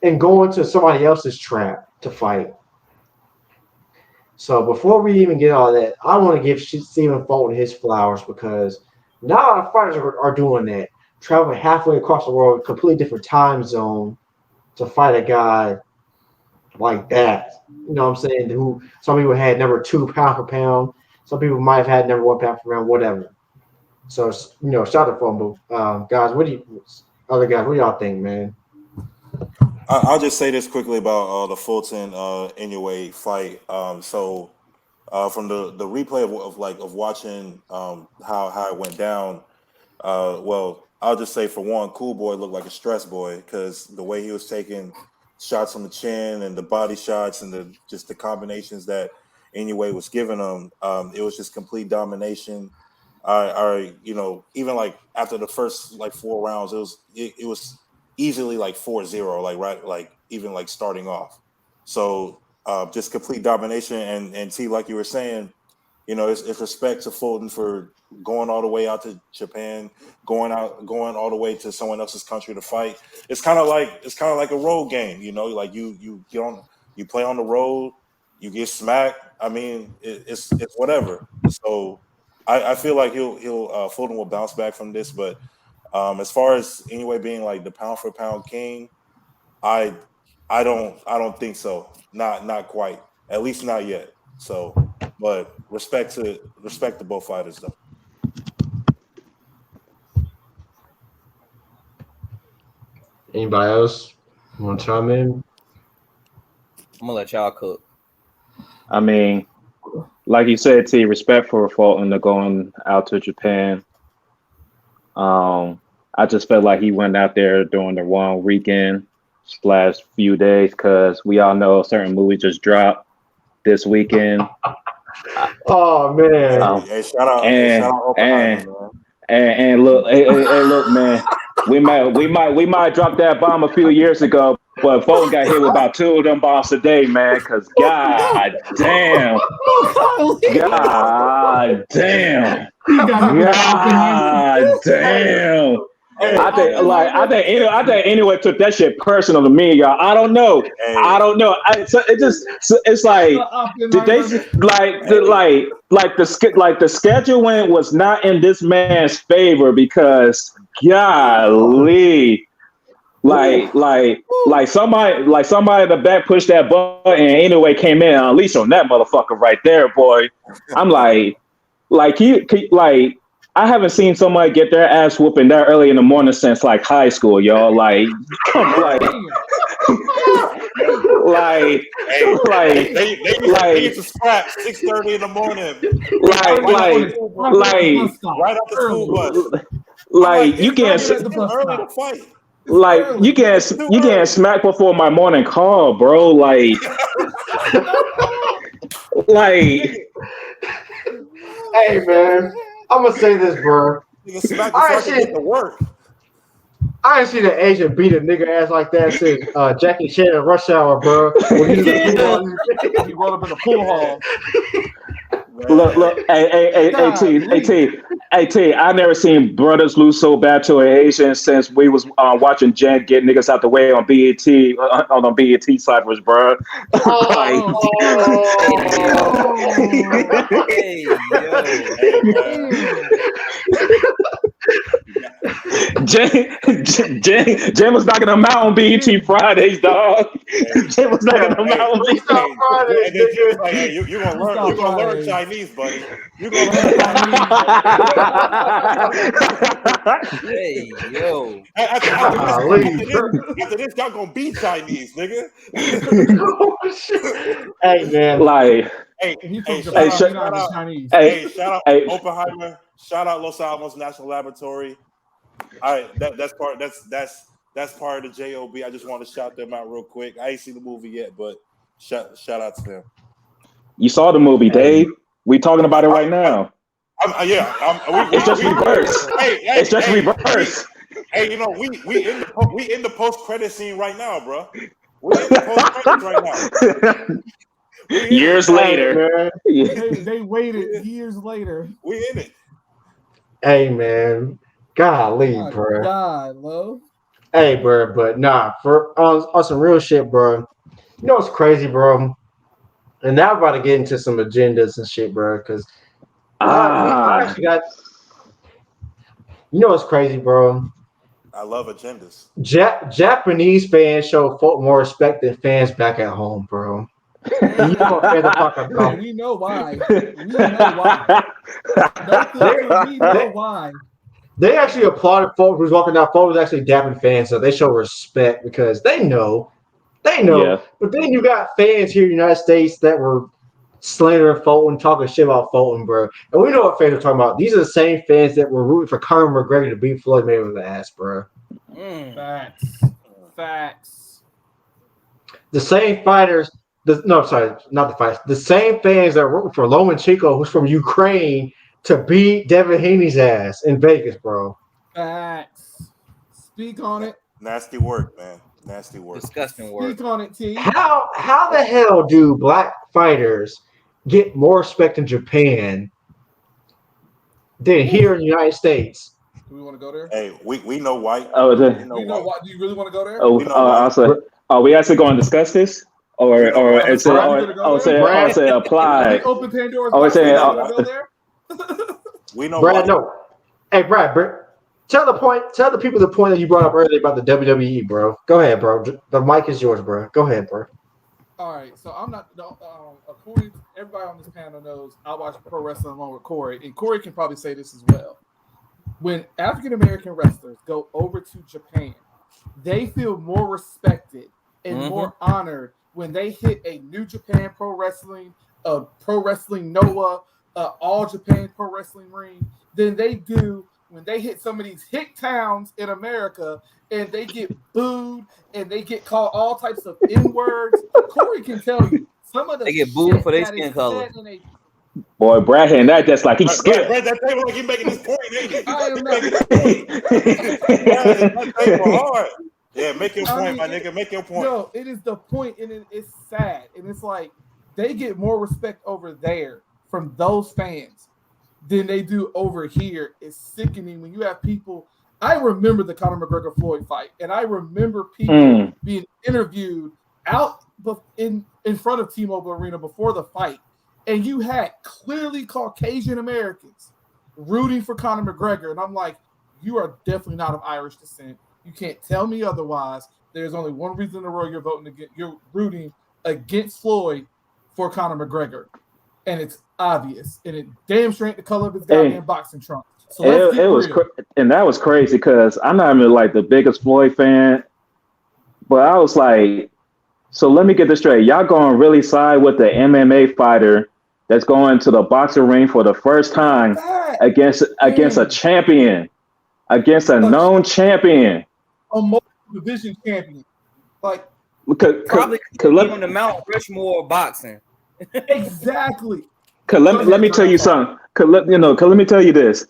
And going to somebody else's trap to fight. So before we even get all that, I want to give Stephen Fulton his flowers because not a lot of fighters are doing that, traveling halfway across the world, completely different time zone to fight a guy like that. You know what I'm saying? Who some people had number 2 pound for pound, some people might have had number 1 pound for pound, whatever. So shout out to Fulton. Guys, what do y'all think, man? I'll just say this quickly about the Fulton Inoue fight. So from the replay of watching how it went down, well, I'll just say for one, Cool Boy looked like a stress boy because the way he was taking shots on the chin and the body shots and the combinations that Inoue was giving him, it was just complete domination. Even like after the first like 4 rounds, it was easily like 4-0, like right, like even like starting off. So just complete domination and T, like you were saying, it's respect to Fulton for going all the way out to Japan, going all the way to someone else's country to fight. It's kind of like a road game, like you play on the road, you get smacked. I mean, it's whatever. So I feel like he'll Fulton will bounce back from this, but as far as Inoue being like the pound for pound king, I don't think so. Not quite. At least not yet. So, but respect to both fighters though. Anybody else want to chime in? I'm gonna let y'all cook. I mean, like you said, T, respect for Fulton to going out to Japan. I just felt like he went out there during the wrong weekend / few days because we all know a certain movie just dropped this weekend. Oh man! Hey, shout out Oppenheimer, man. And look, hey, look, man. We might drop that bomb a few years ago, but Fulton got hit with about 2 of them bombs today, man. Cause god damn. I think Inoue took that shit personal to me, y'all. I don't know. It's like did they the scheduling was not in this man's favor because golly. Like somebody in the back pushed that button and Inoue came in and unleashed on that motherfucker right there, boy. I'm like I haven't seen somebody get their ass whooping that early in the morning since like high school, y'all. Like, like, like, Hey, like, they used to scrap 6:30 in the morning. like, Right off the school bus. like you can't, It's too early to fight. like you can't smack before my morning call, bro. Like, Hey man, I'm gonna say this, bro. Nigga smack before I can get to work. I ain't seen an Asian beat a nigga ass like that since Jackie Chan in Rush Hour, bro. When he he rolled up in the pool hall. look, T, I never seen brothers lose so bad to an Asian since we was watching Jen get niggas out the way on BET on the BET ciphers, bro. Hey, Jen was knocking them out on BET Fridays, dog. Jen was knocking them out on BET Fridays. And then she was like, "Hey, you gonna learn Chinese, buddy. You gonna learn Chinese." Hey, yo. After this, y'all gonna be Chinese, nigga. Hey man, like, shout out Oppenheimer. Shout out Los Alamos National Laboratory. All right, that's part of the JOB. I just want to shout them out real quick. I ain't seen the movie yet, but shout out to them. You saw the movie, Dave. We talking about it right now. It's just reverse. It's just reverse. Hey, you know, we in the post credit scene right now, bro. We're in the post credits right now. Years later, they waited years later. We in it. Hey man, golly, bro. God, love. Hey, bro, but nah, for on some real shit, bro. You know what's crazy, bro? And now we're about to get into some agendas and shit, bro. Because I actually got. You know what's crazy, bro? I love agendas. Japanese fans show more respect than fans back at home, bro. We know why. We know why. They actually applauded folks who's walking out. Folks was actually dapping fans, so they show respect because they know. Yeah. But then you got fans here in the United States that were slandering Fulton, talking shit about Fulton, bro. And we know what fans are talking about. These are the same fans that were rooting for Conor McGregor to beat Floyd Mayweather's ass, bro. Facts. The same fighters. The same fans that were rooting for Lomachenko, who's from Ukraine, to beat Devin Haney's ass in Vegas, bro. Facts. Speak on it. Nasty work, man. Nasty work. Disgusting work. Speak on it, T. How the hell do black fighters get more respect in Japan than here in the United States? Do we want to go there? Hey, we know white. We know white. Do you really want to go there? Are we actually going to discuss this? Or say apply. Open Pandora's box. We know Brad, no. Hey, Brad, tell the people the point that you brought up earlier about the WWE, bro. Go ahead, bro. The mic is yours, bro. Go ahead, bro. All right, so I'm not. According to everybody on this panel knows, I watch pro wrestling along with Corey, and Corey can probably say this as well. When African American wrestlers go over to Japan, they feel more respected and more honored when they hit a New Japan Pro Wrestling, Pro Wrestling Noah, All Japan Pro Wrestling ring than they do when they hit some of these hick towns in America and they get booed and they get called all types of N-words. Corey can tell you some of the they get booed for their skin color. Boy, Brad hitting that just like he's scared. Brad, that table like you making this point, ain't it? I am not. That table hard. Yeah, make your point, my nigga. Make your point. No, it is the point, and it's sad. And it's like they get more respect over there from those fans than they do over here. It's sickening when you have people. I remember the Conor McGregor Floyd fight, and I remember people being interviewed out in front of T-Mobile Arena before the fight, and you had clearly Caucasian Americans rooting for Conor McGregor, and I'm like, you are definitely not of Irish descent. You can't tell me otherwise. There's only one reason in the world you're rooting against Floyd for Conor McGregor. And it's obvious. And it damn sure ain't the color of his goddamn boxing trunks. So let's get it was real. and that was crazy because I'm not even like the biggest Floyd fan, but I was like, so let me get this straight. Y'all going to really side with the MMA fighter that's going to the boxing ring for the first time against a champion, against a known champion, a multiple division champion. Like Probably could give him the Mount Rushmore of boxing. exactly. Cause let me tell you something. Cause let me tell you this.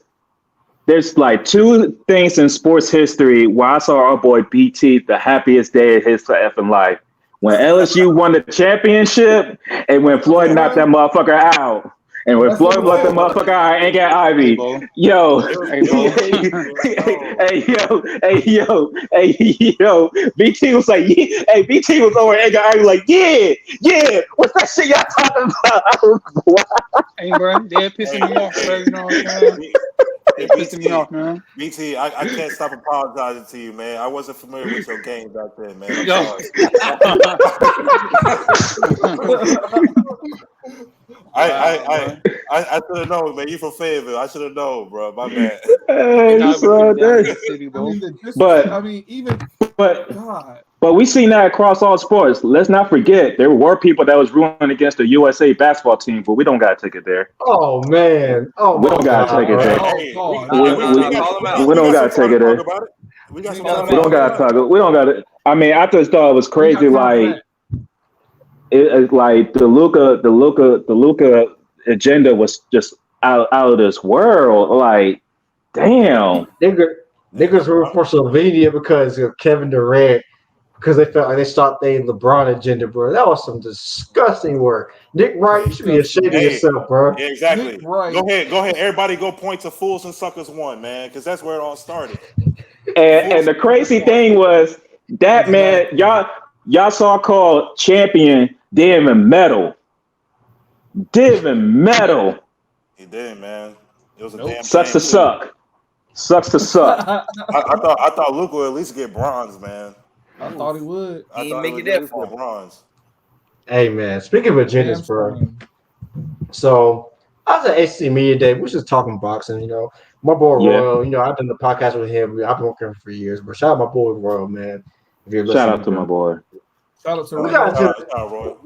There's like two things in sports history where I saw our boy BT the happiest day of his effing life. When LSU won the championship and when Floyd knocked that motherfucker out. And when Floyd knocked that motherfucker out and got Ivy. Yo. Hey, yo. BT was like, yeah. Hey, BT was over and got Ivy like, yeah. What's that shit y'all talking about? Hey, bro, they're pissing me off, bro. You know what I'm saying? They're pissing me off, man. BT, I can't stop apologizing to you, man. I wasn't familiar with your game back then, man. I'm Yo. sorry. I should have known, man. You from Fayetteville. I should have known, bro. My bad. But we seen that across all sports. Let's not forget there were people that was rooting against the USA basketball team, but we don't got to take it there. Oh man! We don't got to take it there. We don't got to take it there. We don't got to talk. We don't got to. I mean, I just thought it was crazy. Like it's like the Luka agenda was just out of this world. Like, damn. Niggas were for Slovenia because of Kevin Durant, because they felt like they thought they LeBron agenda, bro. That was some disgusting work. Nick Wright, you should be ashamed of yourself, bro. Yeah, exactly. Go ahead. Everybody go point to Fools and Suckers 1, man, because that's where it all started. And the crazy thing was that man, y'all saw called champion, didn't even medal. He did, man. It was a damn sucks to suck. Sucks to suck. I thought Luke would at least get bronze, man. I thought he would. I thought he would at least get bronze. Hey man, speaking of agendas, bro. So I was at AC Media Day. We was just talking boxing, My boy Royal, I've done the podcast with him. I've been working for years, but shout out my boy Royal, man. If you're shout out to my boy. Shout out to Royal.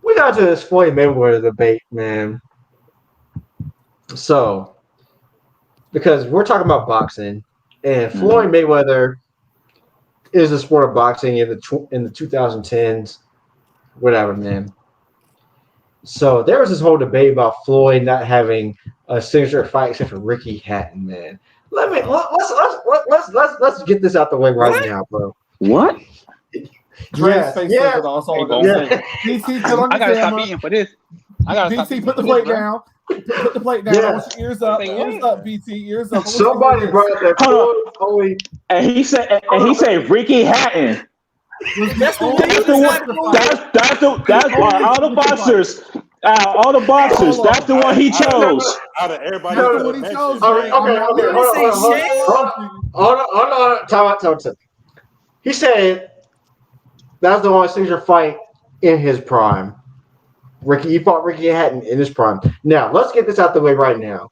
We got to this Floyd Mayweather debate, man. So, because we're talking about boxing, and Floyd Mayweather is the sport of boxing in the 2010s, whatever, man. So there was this whole debate about Floyd not having a signature fight except for Ricky Hatton, man. Let's get this out the way right now, bro. What? Yeah. BT, I gotta stop eating for this. BT, put the plate down. Put the plate down. Yeah. I want your ears up. Ears up, BT. Ears up. Somebody brought up that Floyd. And he said Ricky Hatton. That's why all the boxers. That's the one he chose. Out of everybody, okay. Hold on. Time out. He said that's the only signature fight in his prime. He fought Ricky Hatton in his prime. Now, let's get this out the way right now.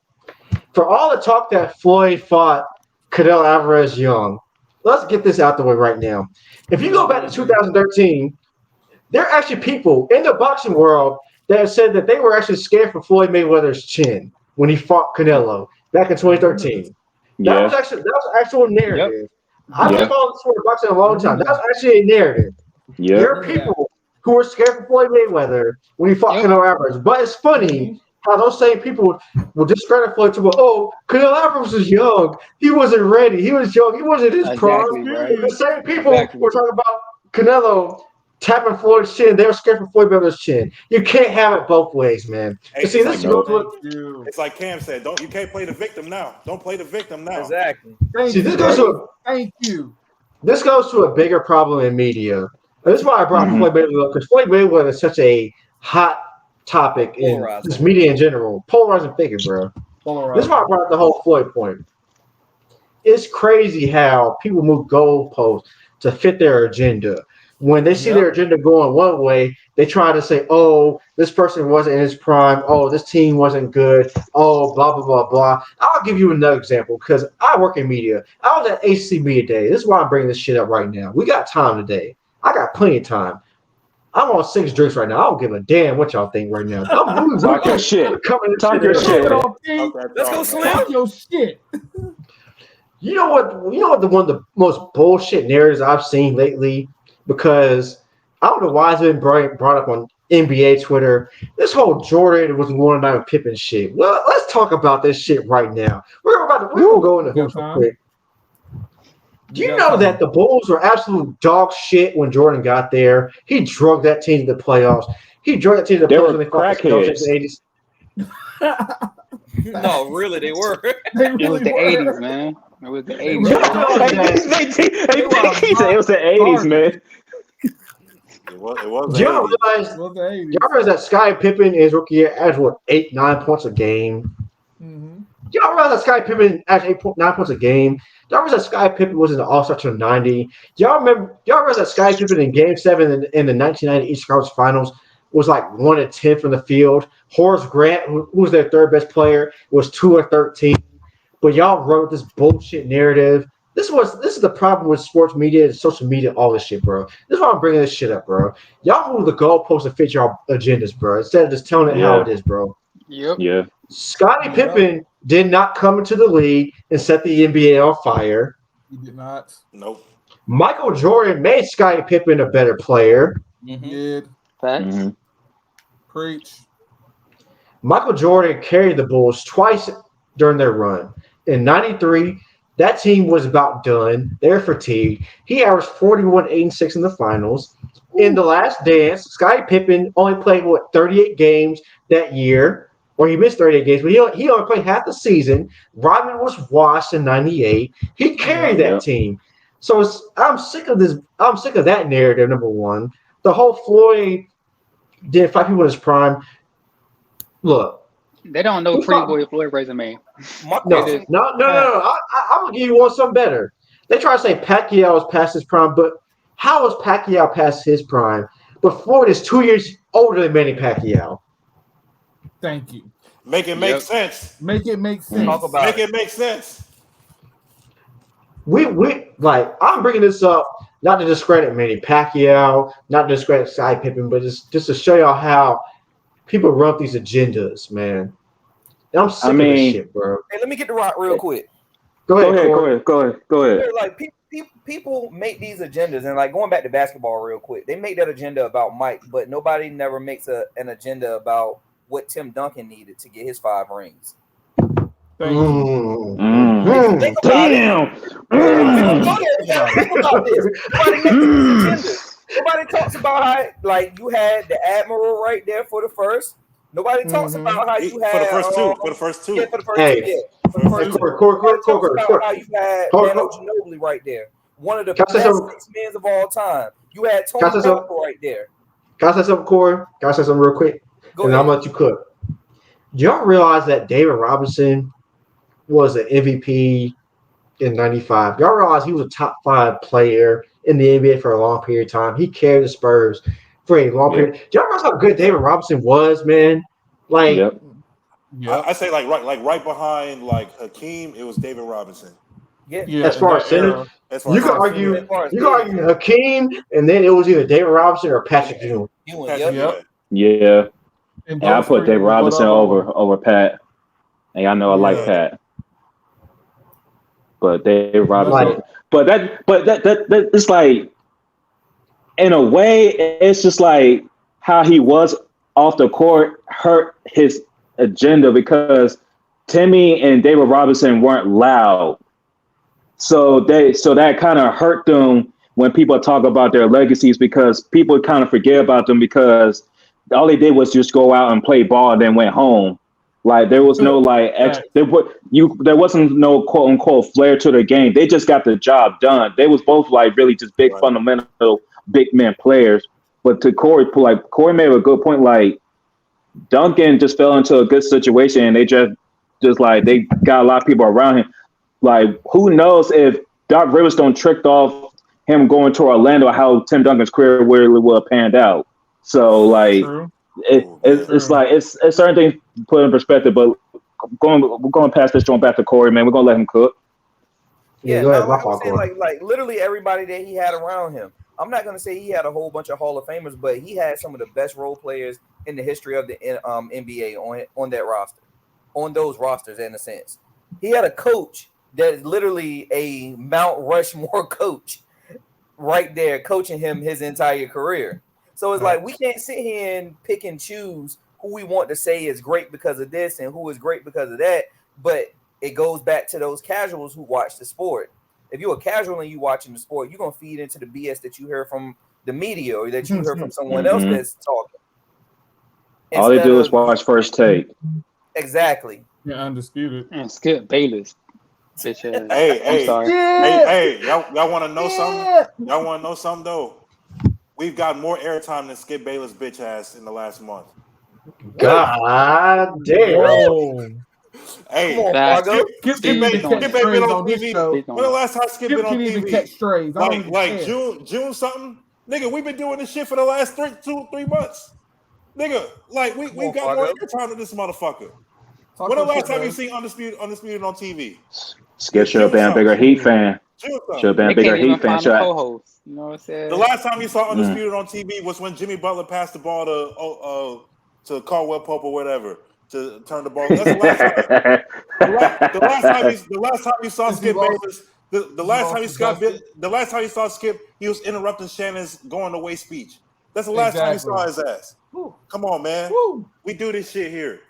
For all the talk that Floyd fought Canelo Alvarez young, let's get this out the way right now. If you go back to 2013, there are actually people in the boxing world that have said that they were actually scared for Floyd Mayweather's chin when he fought Canelo back in 2013. That was actual narrative. Yep. I've been following the sport of boxing a long time. That's actually a narrative. Yep. There are people who were scared for Floyd Mayweather when he fought Canelo Alvarez. But it's funny how those same people will discredit Floyd to Canelo Alvarez was young. He wasn't ready. He was young. He wasn't his prime. Right. The same people were talking about Canelo tapping Floyd's chin. They were scared for Floyd Mayweather's chin. You can't have it both ways, man. Hey, see, it's like Cam said. You can't play the victim now. Don't play the victim now. Exactly. Thank you. This goes to a bigger problem in media. This is why I brought Floyd Mayweather up, because Floyd Mayweather is such a hot topic in this media in general. Polarizing figure, bro. This is why I brought up the whole Floyd point. It's crazy how people move goalposts to fit their agenda. When they see their agenda going one way, they try to say, "Oh, this person wasn't in his prime. Oh, this team wasn't good. Oh, blah blah blah blah." I'll give you another example because I work in media. I was at ACC Media Day. This is why I'm bringing this shit up right now. We got time today. I got plenty of time. I'm on 6 drinks right now. I don't give a damn what y'all think right now. Talk your shit. Talk your shit. Let's go, Slim. Talk your shit. You know what? One of the most bullshit narratives I've seen lately, because I don't know why it's been brought up on NBA Twitter. This whole Jordan was one night with Pippen shit. Well, let's talk about this shit right now. We're gonna go into hoops real quick. Do you know that the Bulls were absolute dog shit when Jordan got there? He drug that team to the playoffs. He drug that team to the playoffs when they fought the Celtics in the 80s. No, really, they were. It was the 80s, man. It was the 80s. He said it was the 80s, man. It was Y'all realize that Scottie Pippen in his rookie year averaged 8-9 points a game? Mm-hmm. Y'all realize that Scottie Pippen averaged 9 points a game? Y'all realize that Scottie Pippen was in the All-Star to 90? Y'all realize that Scottie Pippen in Game 7 in the 1990 East Conference Finals was like 1 of 10 from the field? Horace Grant, who was their third best player, was 2 of 13. But y'all wrote this bullshit narrative. This is the problem with sports media and social media, all this shit, bro. This is why I'm bringing this shit up, bro. Y'all move the goalposts to fit y'all agendas, bro, instead of just telling it how it is, bro. Yep. Yeah. Scottie Pippen did not come into the league and set the NBA on fire. He did not. Nope. Michael Jordan made Scottie Pippen a better player. He did. Facts. Mm-hmm. Preach. Michael Jordan carried the Bulls twice during their run. In 93, that team was about done. They're fatigued. He averaged 41, 8, and 6 in the finals. In the last dance, Scottie Pippen only played, 38 games that year. Or he missed 38 games, but he only played half the season. Rodman was washed in 98. He carried that team. So I'm sick of this. I'm sick of that narrative, number one. The whole Floyd did 5 people in his prime. Look. They don't know Pretty Boy Floyd resume. No. I'm gonna give you something better. They try to say Pacquiao is past his prime, but how is Pacquiao past his prime? But Floyd is 2 years older than Manny Pacquiao. Thank you. Make it make sense. Make it make sense. Talk about Make it make sense. We I'm bringing this up not to discredit Manny Pacquiao, not to discredit Scottie Pippen, but just to show y'all how people run these agendas, man. And I'm sick of this shit, bro. Hey, let me get the rock real quick. Go ahead. Like people make these agendas, and like going back to basketball real quick, they make that agenda about Mike, but nobody never makes an agenda about what Tim Duncan needed to get his 5 rings. Thank you. Think about this. Nobody talks about how like you had the Admiral right there for the first. Nobody talks about how you had for the first two. Yeah, for the first Hey. two. Yeah, for the first two. Nobody talks about how you had Manu Ginobili right there. One of the best 6 men of all time. You had Tony Parker right there. Can I say something, Corey? Can I say something real quick? Go and ahead. I'm gonna let you cook. Do y'all realize that David Robinson was an MVP in 95? Y'all realize he was a top 5 player in the NBA for a long period of time. He carried the Spurs for a long period. Do y'all realize how good David Robinson was, man? Like, I say right behind like Hakeem, it was David Robinson. Yeah. As far as center, you can argue Hakeem, and then it was either David Robinson or Patrick Ewing. Yeah. And I put David Robinson over Pat. And I know I like Pat. But David Robinson. But that it's like, in a way, it's just like how he was off the court hurt his agenda because Timmy and David Robinson weren't loud. So that kind of hurt them when people talk about their legacies, because people kind of forget about them because all they did was just go out and play ball and then went home. Like there was no there wasn't no quote unquote flair to the game. They just got the job done. They was both like really just big fundamental big man players. But to Corey made a good point. Like Duncan just fell into a good situation, and they just like they got a lot of people around him. Like who knows if Doc Rivers don't tricked off him going to Orlando, how Tim Duncan's career really would have panned out. So like True. it's like it's certain things put in perspective. But we're going past this, going back to Corey, man. We're gonna let him cook. Yeah, Yeah, go ahead. no, My like I was fault, saying, Corey. like literally everybody that he had around him. I'm not gonna say he had a whole bunch of Hall of Famers, but he had some of the best role players in the history of the NBA on that roster, on those rosters in a sense. He had a coach that is literally a Mount Rushmore coach right there coaching him his entire career. So it's like we can't sit here and pick and choose who we want to say is great because of this and who is great because of that. But it goes back to those casuals who watch the sport. If you're a casual and you watching the sport, you're gonna feed into the BS that you hear from the media or that you hear from someone else that's talking. All they do is watch First Take. Exactly. Yeah, undisputed. And Skip Bayless. Bitch ass. Hey, I'm sorry. hey, y'all want to know something? Y'all want to know something though? We've got more airtime than Skip Bayless bitch ass in the last month. God damn. Whoa. Hey, Come on, That- Fargo. Skip can even catch Skip strays been on on this TV. show. When the last time Skip Skip been on can even TV? catch strays. I don't even Like care. June something? Nigga, we've been doing this shit for the last 3 months. Nigga, like we on, got more Fargo. airtime than this motherfucker. Talk When the your last shit, time bro. you seen Undisputed on TV? Skip should have been a bigger Heat fan. June something. Should have been They a bigger can't even Heat fan. find a co-host. You know what I'm saying? The last time you saw Undisputed on TV was when Jimmy Butler passed the ball to Caldwell Pope or whatever to turn the ball. That's the last time. The last time you saw Skip Bayless. The last time you saw Skip, he was interrupting Shannon's going away speech. That's the last time you saw his ass. Come on, man. Woo. We do this shit here.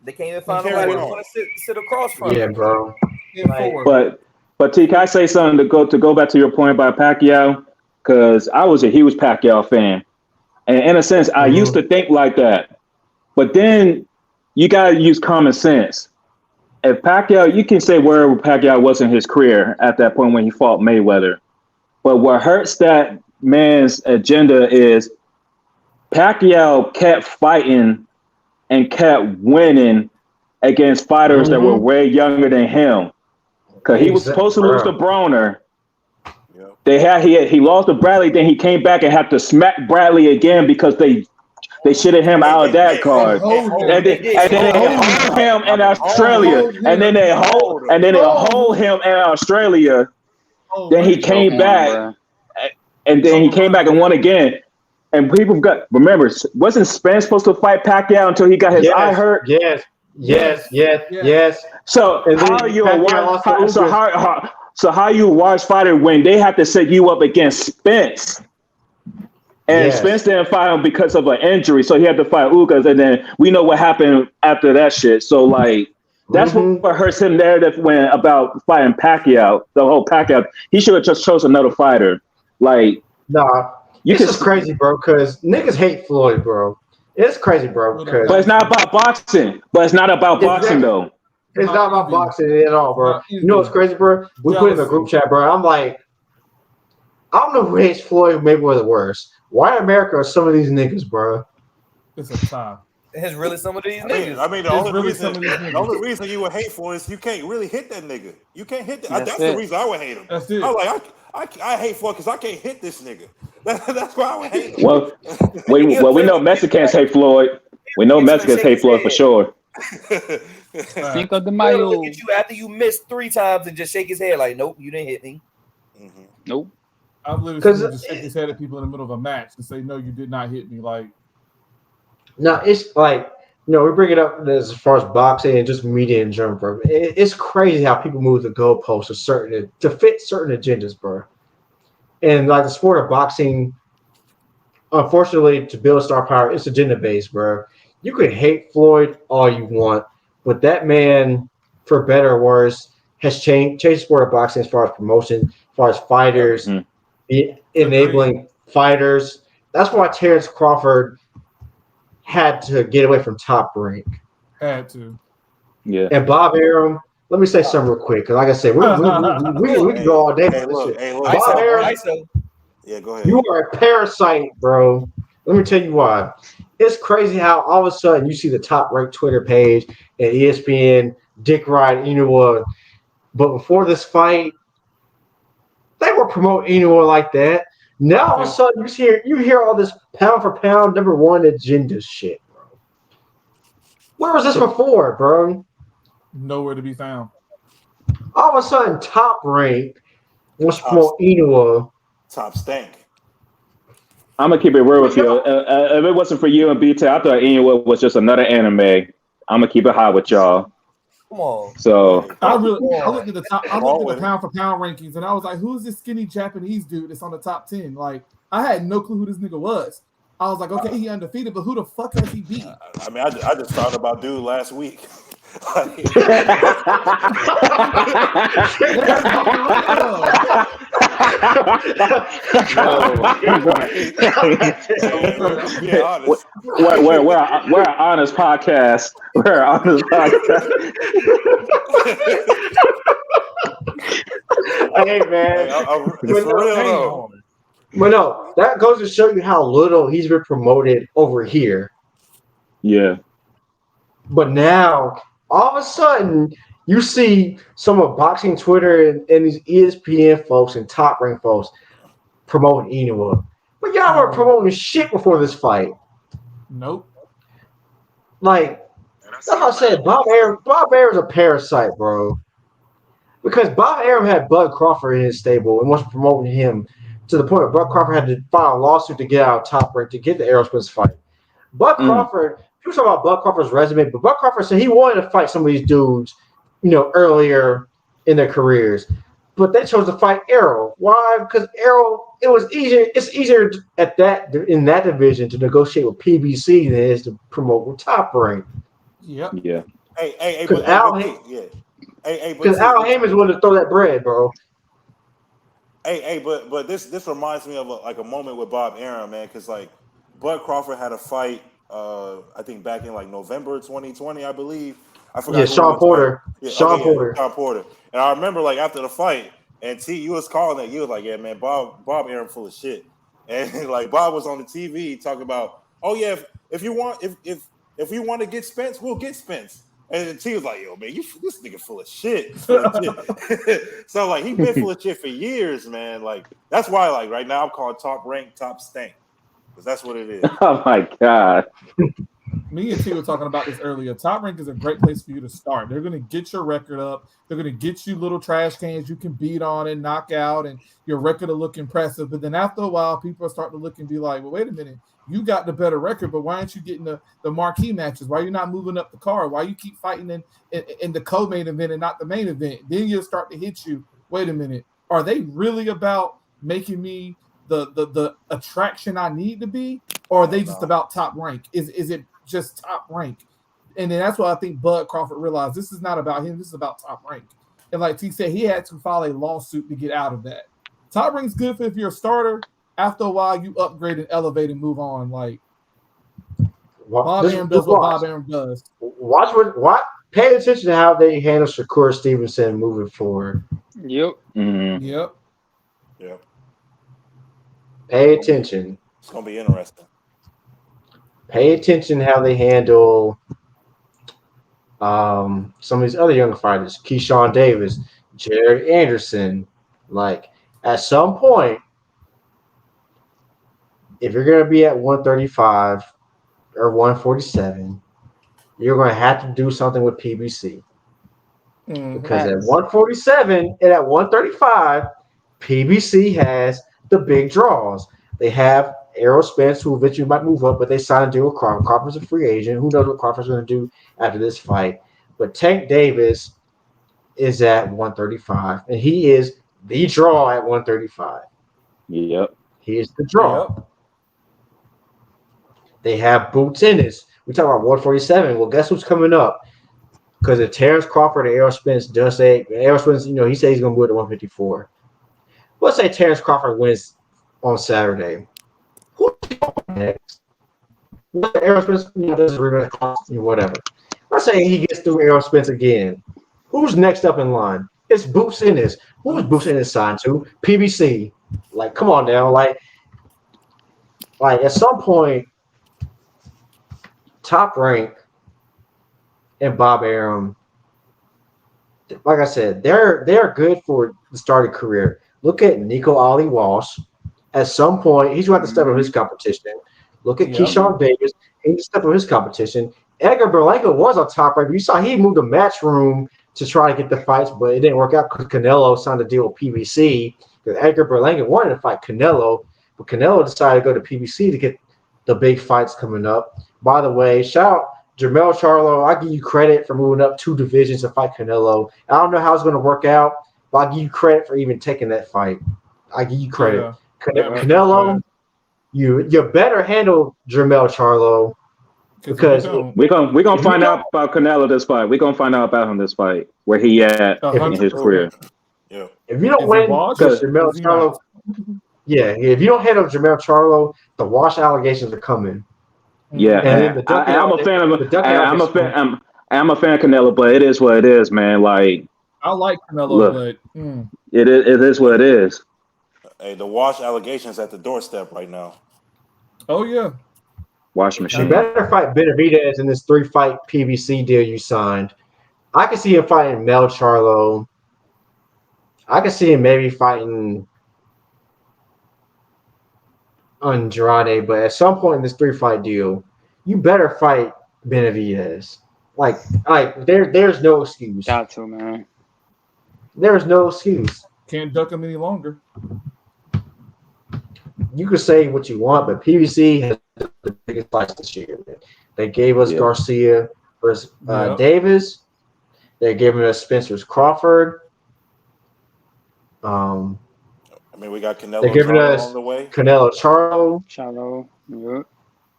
They can't even find Carry nobody to on. want to sit across from Yeah, him. bro. But T, can I say something to go back to your point about Pacquiao? Because I was a huge Pacquiao fan, and in a sense, I used to think like that. But then you gotta use common sense. If Pacquiao, you can say wherever Pacquiao was in his career at that point when he fought Mayweather. But what hurts that man's agenda is Pacquiao kept fighting and kept winning against fighters that were way younger than him. Because he was supposed to lose to Broner. He lost to Bradley, then he came back and had to smack Bradley again because they shitted him out of that card. And then they hold him in Australia. And then they hold him in Australia. Then he came back. And then he came back and won again. And people remember, wasn't Spence supposed to fight Pacquiao until he got his eye hurt? Yes. So how are you a wise fighter when they have to set you up against Spence? And Spence didn't fight him because of an injury, so he had to fight Ugas, and then we know what happened after that shit. So like that's what hurts him narrative when about fighting Pacquiao, the whole Pacquiao. He should have just chose another fighter. Like this is crazy, bro, because niggas hate Floyd, bro. It's crazy, bro. But it's not about boxing. But it's not about boxing, though. It's not about boxing at all, bro. You know what's crazy, bro? We put in the group chat, bro. I'm like, I don't know who hates Floyd Mayweather worse. Why in America are some of these niggas, bro? It's a tie. It's really some of these niggas. I mean, the only reason you would hate Floyd is you can't really hit that nigga. You can't hit that. That's the reason I would hate him. That's it. I'm like, I hate Floyd because I can't hit this nigga. That's why I would hate him. Well, we know Mexicans hate Floyd. We know Mexicans hate Floyd for sure. Cinco de Mayo. Look at you after you missed 3 times and just shake his head like, nope, you didn't hit me. Nope. I've literally seen him just shake his head at people in the middle of a match and say, no, you did not hit me. Like, no, it's like, we bring it up as far as boxing and just media in general, bro. It's crazy how people move the goalposts to fit certain agendas, bro. And like the sport of boxing, unfortunately, to build star power, it's agenda based, bro. You could hate Floyd all you want, but that man, for better or worse, has changed the sport of boxing as far as promotion, as far as fighters, enabling fighters. That's why Terence Crawford had to get away from Top Rank. Had to. Yeah. And Bob Arum, let me say something real quick, because like I said, we can go all day. Bob Arum, yeah, go ahead. You are a parasite, bro. Let me tell you why. It's crazy how all of a sudden you see the Top Rank Twitter page and ESPN, Dick Ride, Inoue. But before this fight, They were promoting Inoue like that. Now all of a sudden you hear all this pound for pound number one agenda shit, bro. Where was this before, bro? Nowhere to be found. All of a sudden, Top Rank wants to Top, promote Inoue. top stank. I'm gonna keep it real with you. If it wasn't for you and BT, I thought Inoue was just another anime. I'm gonna keep it high with y'all. Come on. So I looked at the top. I looked at the Always. pound for pound rankings, and I was like, "Who's this skinny Japanese dude that's on the top 10?" Like, I had no clue who this nigga was. I was like, "Okay, he undefeated, but who the fuck has he beat?" I mean, I just found about dude last week. Being honest. we're an honest podcast. We're an honest podcast. Hey man, It's for real though. but no, that goes to show you how little he's been promoted over here. Yeah. But now, all of a sudden, you see some of boxing Twitter and these ESPN folks and Top Rank folks promoting Inoue. But y'all weren't promoting shit before this fight. Nope. Like, that's how I said Bob Arum's a parasite, bro. Because Bob Arum had Bud Crawford in his stable and was promoting him to the point where Bud Crawford had to file a lawsuit to get out of Top Rank to get the Aerosmith fight. Bud Crawford, people talk about Bud Crawford's resume, but Bud Crawford said he wanted to fight some of these dudes, earlier in their careers. But they chose to fight Arrow. Why? Because Arrow, it was easier. It's easier in that division to negotiate with PBC than it is to promote with Top Rank. Yep. Yeah. Hey, Because Al Heyman's willing to throw that bread, bro. But this reminds me of a moment with Bob Arum, man, because like Bud Crawford had a fight, I think back in like November 2020, I believe. I forgot. Yeah, Sean Porter. Yeah, Sean Porter. Sean Porter. And I remember like after the fight, and T, you was calling it. You was like, yeah, man, Bob Arum full of shit. And like Bob was on the TV talking about, oh yeah, if you want to get Spence, we'll get Spence. And T was like, yo, man, this nigga full of shit. So like he been full of shit for years, man. Like that's why like right now I'm calling Top Rank Top Stank. Because that's what it is. Oh my God. Me and T were talking about this earlier. Top Rank is a great place for you to start. They're going to get your record up. They're going to get you little trash cans you can beat on and knock out, and your record will look impressive. But then after a while, people are starting to look and be like, well, wait a minute. You got the better record, but why aren't you getting the marquee matches? Why are you not moving up the card? Why you keep fighting in the co-main event and not the main event? Then you'll start to hit you. Wait a minute. Are they really about making me the attraction I need to be? Or are they just about Top Rank? Is it just Top Rank? And then that's what I think Bud Crawford realized. This is not about him. This is about Top Rank. And like T said, he had to file a lawsuit to get out of that. Top Rank's good for if you're a starter. After a while, you upgrade and elevate and move on. Like Bob Arum does what Bob Arum does. Pay attention to how they handle Shakur Stevenson moving forward. Yep. Mm-hmm. Yep. Pay attention. It's gonna be interesting. Pay attention how they handle some of these other young fighters, Keyshawn Davis, Jared Anderson. Like at some point, if you're going to be at 135 or 147, you're going to have to do something with PBC. Because at 147 and at 135, PBC has the big draws. They have Errol Spence, who eventually might move up, but they signed a deal with Crawford. Crawford's a free agent. Who knows what Crawford's going to do after this fight? But Tank Davis is at 135, and he is the draw at 135. Yep. He is the draw. Yep. They have Boots Ennis. We talk about 147. Well, guess who's coming up? Because if Terence Crawford or Errol Spence does say, Errol Spence, he says he's going to move to 154. Let's say Terence Crawford wins on Saturday. Who's next? Errol Spence, does a rematch, whatever. Let's say he gets through Errol Spence again. Who's next up in line? It's Boots Ennis. Who's Boots Ennis signed to? PBC. Like, come on now. Like at some point, Top Rank and Bob Arum, like I said, they're good for the starting career. Look at Nico Ali Walsh. At some point, he's going to have to step up his competition. Look at Yeah. Keyshawn Davis. He needs to step up his competition. Edgar Berlanga was on top right. You saw he moved the match room to try to get the fights, but it didn't work out because Canelo signed a deal with PBC. Because Edgar Berlanga wanted to fight Canelo, but Canelo decided to go to PBC to get the big fights coming up. By the way, shout out Jermell Charlo. I give you credit for moving up 2 divisions to fight Canelo. I don't know how it's going to work out, but I give you credit for even taking that fight. I give you credit. Yeah. Canelo, you better handle Jermell Charlo because we're gonna if find you out about Canelo this fight. We're gonna find out about him this fight, where he at in his 100%. career. Yeah. if you don't Is it win Walsh? with Jermell Is he Charlo, not? if you don't handle Jermell Charlo, the Walsh allegations are coming. Yeah, And then the Duncan I'm a fan of the Duncan I'm a allegations- fan. I'm a fan of Canelo, but it is what it is, man. Like, I like Canelo, look, but it is what it is. Hey, the Wash allegations at the doorstep right now. oh yeah, Wash You machine. better fight Benavidez in this 3-fight PBC deal you signed. I can see him fighting Mel Charlo. I can see him maybe fighting Andrade, but at some point in this 3-fight deal, you better fight Benavidez. Like there's no excuse. Got to, man. There's no excuse. can't duck him any longer. You can say what you want, but PBC has the biggest fights this year. Man. They gave us Garcia versus Davis. They gave us Spence versus Crawford. I mean, we got Canelo They're giving us on the way. Canelo Charlo. Yep.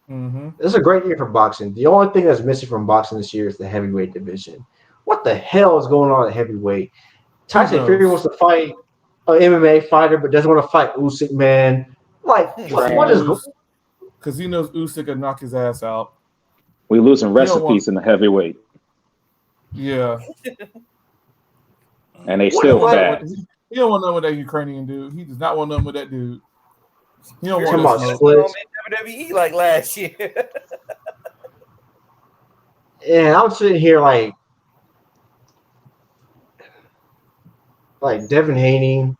Mm-hmm. It's a great year for boxing. The only thing that's missing from boxing this year is the heavyweight division. What the hell is going on at heavyweight? Tyson Fury wants to fight an MMA fighter, but doesn't want to fight Usyk, man. Like, what is going on? Because he knows Usyk could knock his ass out. We losing recipes in the heavyweight, Yeah. and they still fat. He don't want none with that Ukrainian dude. He does not want none with that dude. He don't Talking want about that splits. WWE like last year. And I'm sitting here like Devin Haney.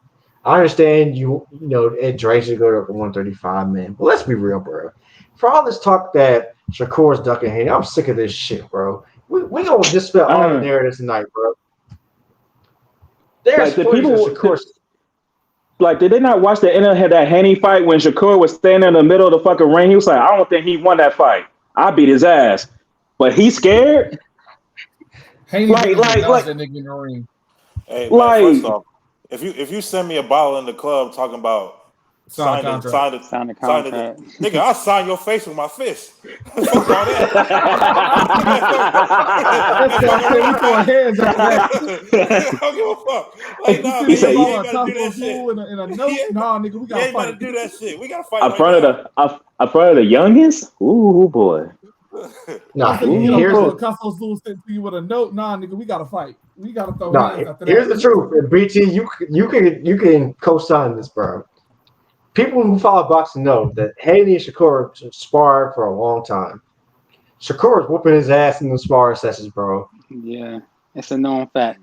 I understand you know Ed Drake should go to 135, man. But let's be real, bro. For all this talk that Shakur's ducking Haney, I'm sick of this shit, bro. We gonna dispel all the narratives tonight, bro. There's Like, the footage of people- Shakur. Like, did they not watch the end of that Haney fight when Shakur was standing in the middle of the fucking ring? He was like, I don't think he won that fight. I beat his ass. But he's scared? Haney Like- that nigga in the ring. Hey, Like- man, first off, if you send me a bottle in the club talking about Sign sign the it, Sign the sign it, contract. nigga, I'll sign your face with my fist. Fuck all that. That's why I said we throwing hands out there. I don't give a fuck. Like, nah, He man, said- you You ain't a about to do that taco shit. fool and a note? Nah, nigga, we You gotta ain't about to fight. do that shit. We gotta fight In right front now. of the youngins? Ooh, boy. Nah, I said, you here's know, the Costos Lewis sent to you with a note. Nah, nigga, we gotta fight. We gotta throw Nah, hands after here's that. the truth. And BT, you can co-sign this, bro. People who follow boxing know that Haney and Shakur sparred for a long time. Shakur is whooping his ass in the sparring sessions, bro. Yeah, it's a known fact.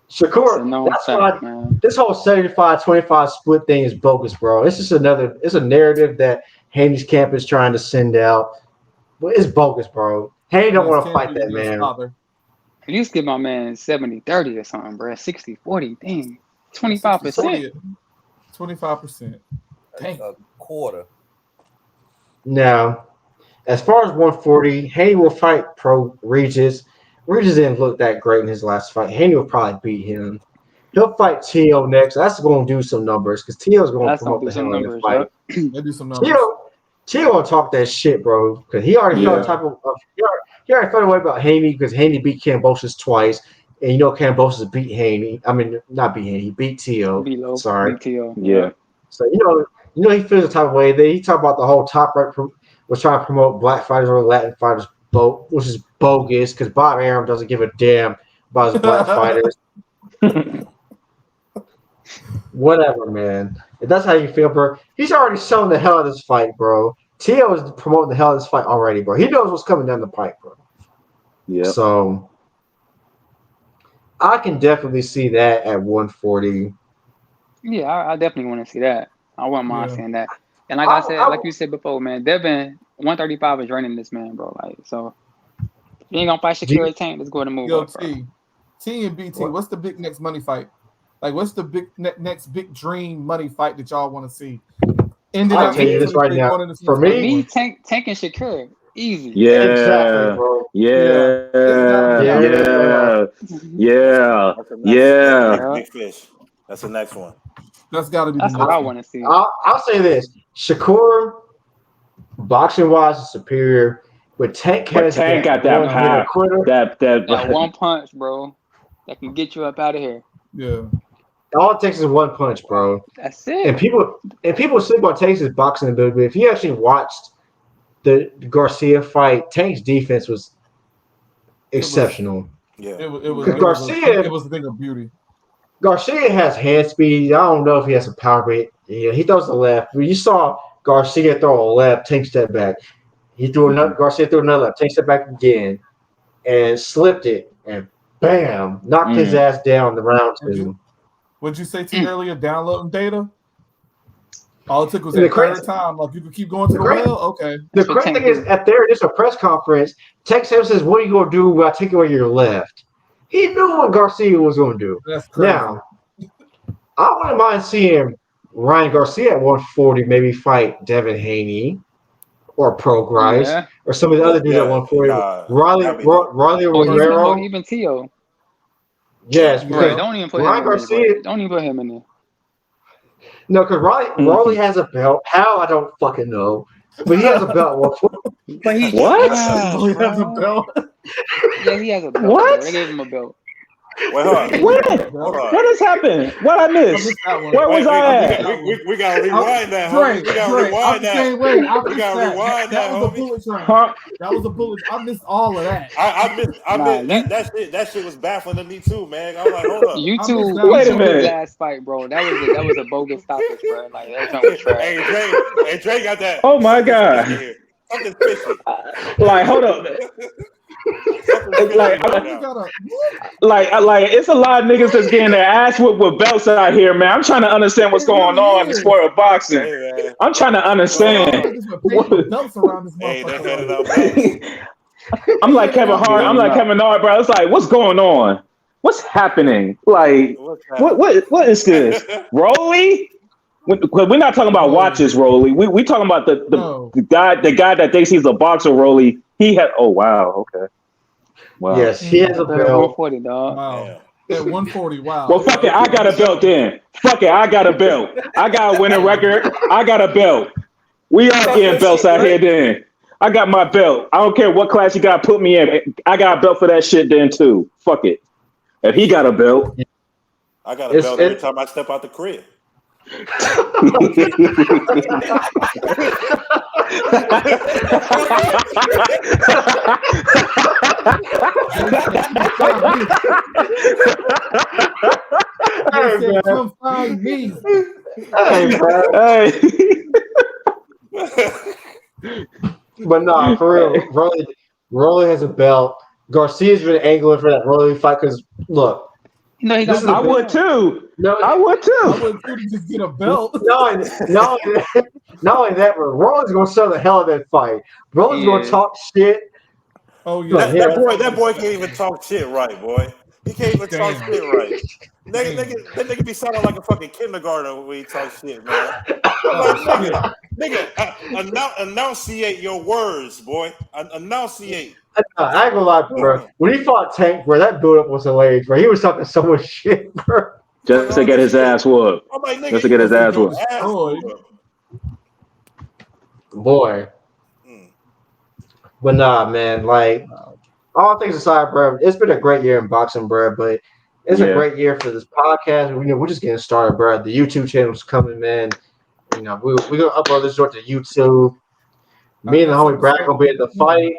It's a Shakur, known that's why fact, man. this whole 75-25 split thing is bogus, bro. It's just it's a narrative that Haney's camp is trying to send out. But it's bogus, bro. Haney don't want to fight that, man. At least give my man 70-30 or something, bro. 60-40, dang. 25%. 25%. Dang. A quarter. Now, as far as 140, Haney will fight Pro Regis. Regis didn't look that great in his last fight. Haney will probably beat him. He'll fight Tio next. That's going to do some numbers because Tio's going to That's promote gonna the do some hell out of the numbers, fight. They do some numbers. Tio gonna talk that shit, bro. Because he already felt type of he already felt away about Haney because Haney beat Kambosos twice, and you know Kambosos beat Haney. I mean, not beat Haney, he beat Tio. B-Lo, Sorry. BTO. Yeah. So you know he feels the type of way. He talked about the whole top right was trying to promote black fighters or Latin fighters, which is bogus because Bob Arum doesn't give a damn about his black fighters. Whatever, man. If that's how you feel, bro, he's already shown the hell of this fight, bro. Tio is promoting the hell of this fight already, bro. He knows what's coming down the pipe, bro. Yeah. So I can definitely see that at 140. Yeah, I definitely want to see that. I wouldn't mind Yeah. seeing that. And like I said, like you said before, man, Devin 135 is running this man, bro. Like, so if you ain't gonna fight Do you- Shakur Tank, let's go ahead and move Yo, up, bro. T and BT, what's the big next money fight? Like, what's the big next big dream money fight that y'all want to see? I'll tell you this right now. For For me, me, Tank and Shakur, easy. Yeah, exactly, bro. yeah, Yeah. yeah, yeah, That's the next, yeah. next big fish. That's the next one. That's got to be That's the what next I one. want to see. I'll say this: Shakur, boxing wise, is superior. But Tank But has Tank got one that hit power, quitter. That one punch, bro, that can get you up out of here. Yeah. All it takes is one punch, bro. That's And it. people sleep on Tank's boxing ability. But if you actually watched the Garcia fight, Tank's defense was exceptional. Yeah. It was a thing of beauty. Garcia has hand speed. I don't know if he has a power, but yeah, he throws the left. When you saw Garcia throw a left, Tank step back. Garcia threw another left, Tank step back again, and slipped it, and bam, knocked his ass down the round two. What'd you say to earlier? Downloading data. All it took was And that third time. Like you could keep going to the well. Okay. The crazy thing is, at their initial press conference, Tex says, "What are you going to do when I take away your left?" He knew what Garcia was going to do. That's crazy. Now, I wouldn't mind seeing Ryan Garcia at 140 maybe fight Devin Haney or Pro Grice or some of the other dudes at 140. Riley Rivero. Or even Tio. Yes, Bro, don't even put Ryan him in Garcia. there. Don't even put him in there. No, because Riley has a belt. How I don't fucking know, but he has a belt. But he what? He has a belt. Yeah, he has a belt. What? Bro. They gave him a belt. What has happened? What I missed? Where was I at? We gotta rewind that, homie. We gotta rewind that. We gotta rewind that, homie. That was a bullet. I missed all of that. I missed that shit was baffling to me too, man. I'm like, hold up. Wait a minute. Last fight, bro. That was a bogus stoppage, bro. Like that was trash. Hey, Dre got that. Oh my god. Something fishy. Like, hold up. Like, it's a lot of niggas that's getting their ass whipped with belts out here, man. I'm trying to understand what's going on in the sport of boxing. Hey, I'm trying to understand. I'm like Kevin Hart. I'm like Kevin Hart, bro. It's like, what's going on? What's happening? Like, what is this? Rolly? We're not talking about watches, Rolly. We talking about the guy that thinks he's a boxer, Rolly. He had. Oh wow. Okay. Wow. Yes, he has a belt. 140, dog. Wow. At 140. Wow. Well, fuck it. I got a belt then. Fuck it. I got a belt. I got a winning record. I got a belt. We all getting belts out here then. I got my belt. I don't care what class you got to put me in. I got a belt for that shit then too. Fuck it. If he got a belt. I got a belt every time I step out the crib. Come find me. Hey. But nah, for real, Rolly has a belt. Garcia's been angling for that Rolly fight because look. No, I would too. I would too. I would too to just get a belt. Not only that, but Rolly's gonna sell the hell of that fight. Rolly's gonna talk shit. Oh yeah, that boy can't even talk shit right, boy. He can't even talk shit right. That nigga be sounding like a fucking kindergartner when he talks shit, man. Like, nigga, enunciate your words, boy. Enunciate. I ain't gonna lie, bro. When he fought Tank, bro, that build up was hilarious, bro. He was talking so much shit, bro. Just to get his ass whooped. Just to get his ass whooped. Boy. But nah, man, like all things aside, bro, it's been a great year in boxing, bro. But it's a great year for this podcast. We're just getting started, bro. The YouTube channel's coming, man. You know, we're gonna upload this short to YouTube. Me and the homie Brad gonna be at the fight.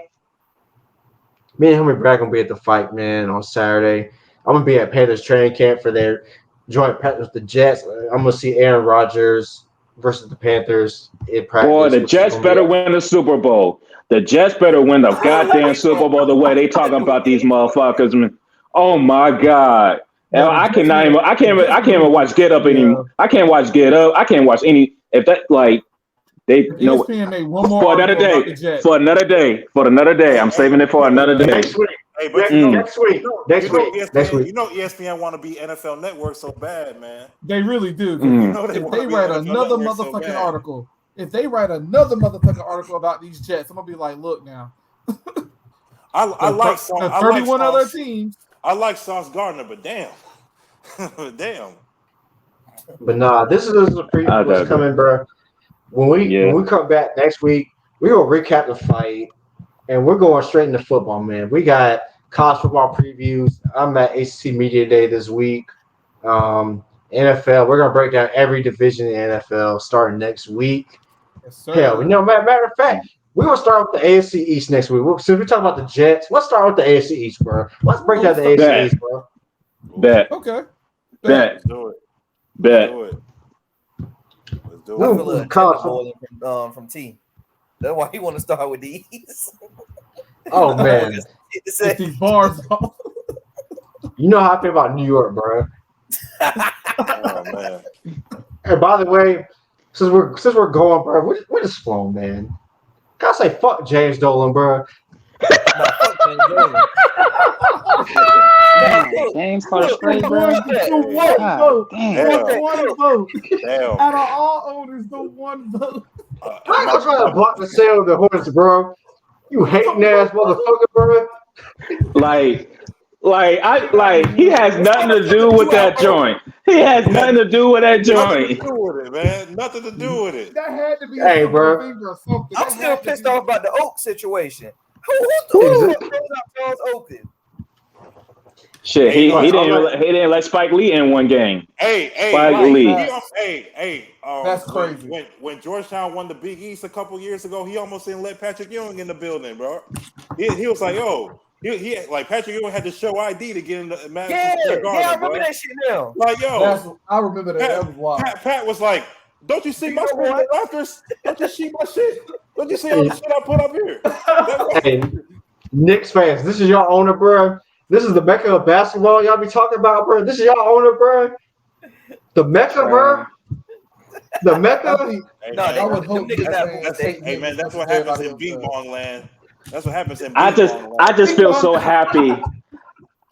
Man, on Saturday. I'm gonna be at Panthers training camp for their joint practice with the Jets. I'm gonna see Aaron Rodgers versus the Panthers in practice. Boy, the Jets better win the Super Bowl. The Jets better win the goddamn Super Bowl the way they talking about these motherfuckers. Oh my God. I cannot even. I can't even watch Get Up anymore. Yeah. I can't watch Get Up. I can't watch any. If that like they know ESPN made one more for another article about day. the Jets. For another day. I'm saving it for another day. Next week. Hey, but Next week. Next week. Next week. You know ESPN want to be NFL Network so bad, man. They really do. Mm. know If wanna they be write NFL another Network so motherfucking bad. article, if they write another motherfucking article about these Jets, I'm gonna be like, look now. I like the 31 other teams. I like Sauce Gardner, but damn, damn. But nah, this is a preview what's coming, bro. When we come back next week, we will recap the fight, and we're going straight into football, man. We got college football previews. I'm at ACC Media Day this week. NFL, we're gonna break down every division in the NFL starting next week. Yes, sir. Hell, matter of fact, we're gonna start with the AFC East next week. Since we're talking about the Jets, let's start with the AFC East, bro. Let's break down the AFC East, bro. Bet. Okay. Bet. Let's do it. Bet. Let's do I it. feel a College from T. That's why he want to start with the East. Oh man, Get these bars off. you know how I feel about New York, bro. Oh man. And by the way, since we're going, bro, we're just flowing, man. Gotta say, fuck James Dolan, bro. James caught a straight, bro. Vote. Damn. One vote. Damn. Out of all owners, the one vote. I ain't gonna try to block the sale of the horse, bro. You hating ass motherfucker, bro. He has nothing to do with that joint. He has nothing to do with that Nothing to joint. do with it, man. Nothing to do with it. That had to be Hey, a bro. finger or something. I'm That still had to pissed be- off about the Oak situation. Who the fuck goes out Charles Oakley? Shit, he didn't let Spike Lee in one game. Hey, Spike Lee. That's crazy. When Georgetown won the Big East a couple years ago, he almost didn't let Patrick Ewing in the building, bro. He was like, yo, he like Patrick Ewing had to show ID to get in the Madison Square Garden. I remember that shit now. Like, yo, I remember that. That was wild. Pat was like, don't you see my shit on the Raptors? Don't you see my shit? Don't you see all the shit I put up here? Hey, Knicks fans, this is your owner, bro. This is the Mecca of basketball y'all be talking about, bro. This is your owner, bro. The Mecca, bro. The Mecca. Hey, man, that's what happens in Bing Bong land. That's what happens in Bing I Bong land. just feel so happy.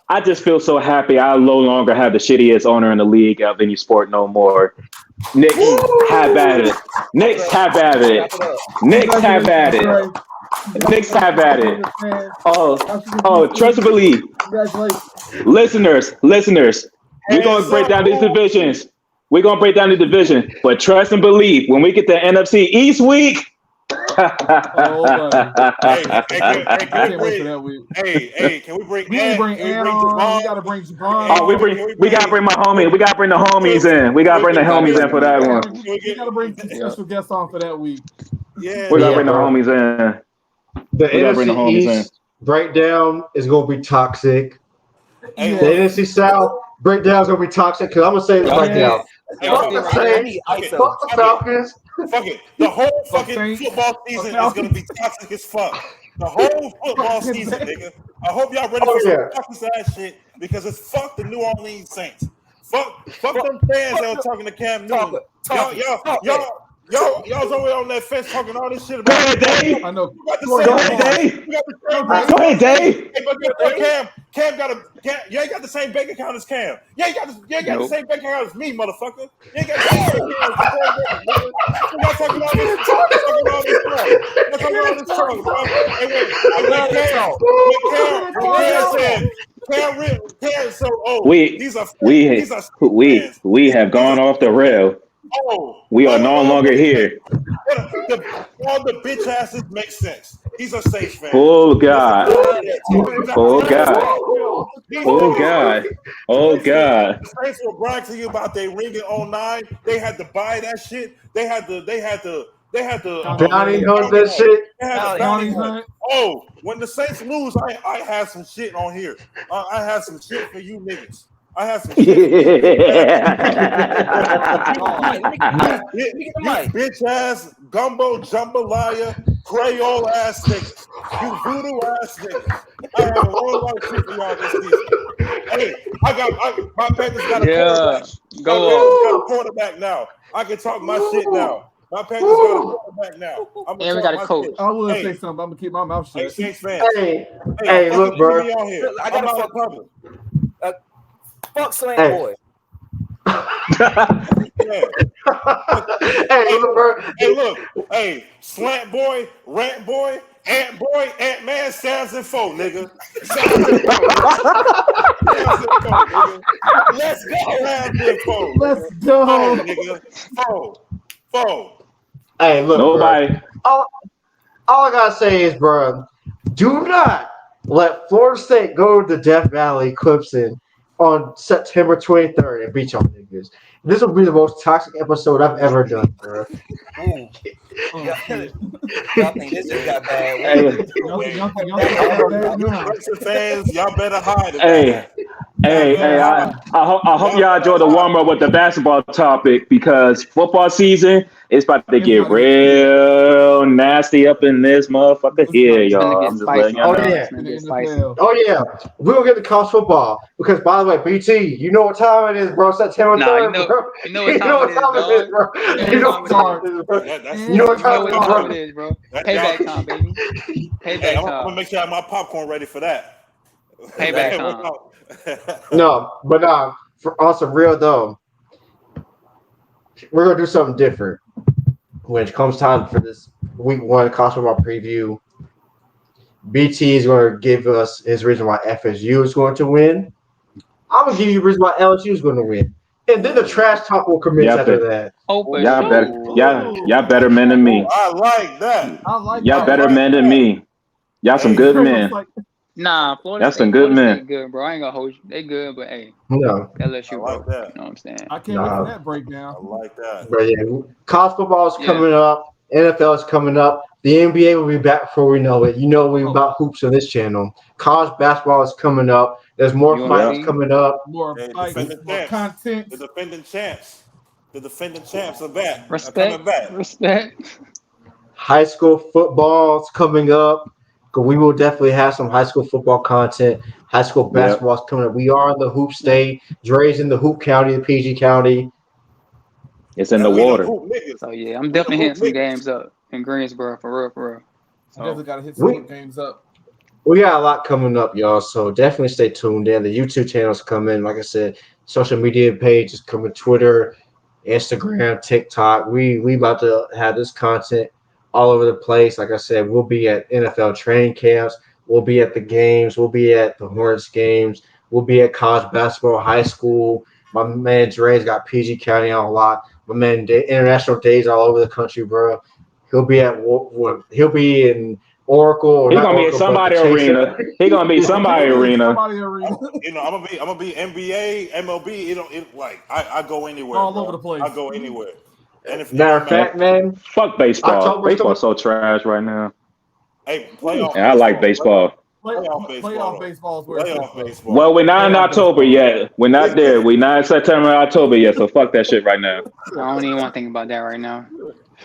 I just feel so happy. I no longer have the shittiest owner in the league of any sport no more. Knicks have at it. Knicks have at it. Knicks have at it. Knicks have at it. Oh, trust and believe. Listeners, we're gonna break down these divisions. We're gonna break down the division, but trust and believe when we get to NFC East week. Hey, can we bring? We didn't bring Aaron on. We gotta bring Javon. Oh, we gotta bring my homie. We gotta bring the homies in. We gotta bring the homies in for that one. We gotta bring some special guests on for that week. Yeah, we gotta bring the homies in. The NFC East breakdown is gonna be toxic. Hey, the NFC South breakdown is gonna be toxic because I'm gonna say this right now. Fuck the Saints. Fuck the Falcons. Fuck it. The whole fucking football season is gonna be toxic as fuck. The whole football season, nigga. I hope y'all ready for some toxic ass shit because it's fuck the New Orleans Saints. Fuck them fans that were talking to Cam Newton. Y'all's over on that fence talking all this shit about. Go ahead, Dave. I know. Go ahead, Dave. You ain't got the same bank account as Cam. You ain't got the same bank account as me, motherfucker. You ain't got the same bank account as me. We're not talking all this talk. We're talking all this talk, bro. Cam said, we have gone off the rail. We are no longer here. All the bitch asses make sense. He's a Saints fan. Oh God. Oh God. Oh God. Oh God. The Saints will brag to you about their ring in 09. They had to buy that shit. They had to bounty hunt that shit. Bounty hunt. Oh, when the Saints lose, I have some shit on here. I have some shit for you niggas. I have some shit. You bitch ass, gumbo, jambalaya, Creole ass niggas. You voodoo ass niggas. I have a whole lot of shit for y'all this season. My Panthers got a Yeah, quarterback. go My on. Panthers got a quarterback now. I can talk my shit now. My Panthers got a quarterback now. I'm gonna And we talk got a my coach. shit. I would Hey, say something, but I'm gonna keep my mouth hey, shut. Saints fans. Hey, Hey, I'm look, fucking bro. me on here. I I'm gotta not fuck- public. Fuck Slant Hey. Boy. Yeah. Hey, look, bro. Hey, look. Hey, Slant Boy, Rant Boy, Ant Man, Sounds and Foe, nigga. Sounds and Foe, nigga. Sounds and Foe, nigga. Let's go. Sounds and Foe, Let's nigga. go. Foe, nigga. Foe. Hey, look, Nobody. bro. All I gotta say is, bro, do not let Florida State go to the Death Valley Clemson on September 23rd and beat y'all niggas. This will be the most toxic episode I've ever done, bro. Ooh. Oh, Yeah. shit. Y'all think this just got bad? Hey. Y'all Hey, think it's bad now? Clemson fans, y'all better hide it. Hey, I hope y'all enjoy the warm up with the basketball topic because football season is about to It's get about to get real nasty up in this motherfucker It's here, It's gonna y'all. get I'm just spicy. letting y'all Oh, know. yeah. It's gonna in the get spicy. NFL. Oh, yeah. We'll get to college football because, by the way, BT, you know what time it is, bro? September 3rd, Nah, bro. you know what time it is, dog. bro. And You know it's what time it is, bro. That's You know what You know time what it is, time bro. it is, bro. That Payback y'all- time, baby. Hey, Payback I'm gonna time. make sure I have my popcorn ready for that. Payback time. No, but on some real, though, we're going to do something different when it comes time for this week one college football preview. BT is going to give us his reason why FSU is going to win. I'm going to give you a reason why LSU is going to win. And then the trash talk will commence Yeah, after but- that. Oh, for Y'all sure. better, y'all better men than me. I like that. I like Y'all that. better men than me. Y'all some Hey. good It's men. like, Nah, Florida That's State. some good Florida men. State good, bro. I ain't gonna hold you. They good, but hey, No, LSU, I bro. like that. You know what I'm saying? I can't wait Nah. for that breakdown. I like that. but yeah, college football is Yeah. coming up. NFL is coming up. The NBA will be back before we know it. You know we about hoops on this channel. College basketball is coming up. There's more UFC. fights coming up. More Hey, fights, defending more champs. content. The defending champs. The defending champs are back. Are Respect. coming back. Respect. High school football is coming up. We will definitely have some high school football content. High school basketball is coming up. We are in the hoop state. Dre's in the hoop county, the PG county. It's in the We water. hoop niggas. So yeah, I'm definitely hitting some niggas. games up in Greensboro for real, for real. I definitely So got to hit some hoop games up. We got a lot coming up, y'all. So definitely stay tuned in. The YouTube channel's coming. Like I said, social media page is coming. Twitter, Instagram, TikTok. We about to have this content all over the place. Like I said, we'll be at NFL training camps. We'll be at the games. We'll be at the Hornets games. We'll be at college basketball, high school. My man Dre's got PG County on a lot. My man International Days all over the country, bro. He'll be at he'll be in Oracle or He not gonna be in Oracle, but somebody the Chase arena. He gonna be somebody arena. Somebody arena. You know, I'm gonna be NBA, MLB. I go anywhere. All bro. over the place. I go anywhere. And if Matter of fact, man, Fuck baseball. October's Baseball's so trash right now. hey, playoff. And I like baseball. Playoff baseball is where it's Playoff at, though. baseball. Well, we're not in Playoff October baseball. yet. We're not there. We're not in September, October yet. So fuck that shit right now. I don't even want to think about that right now.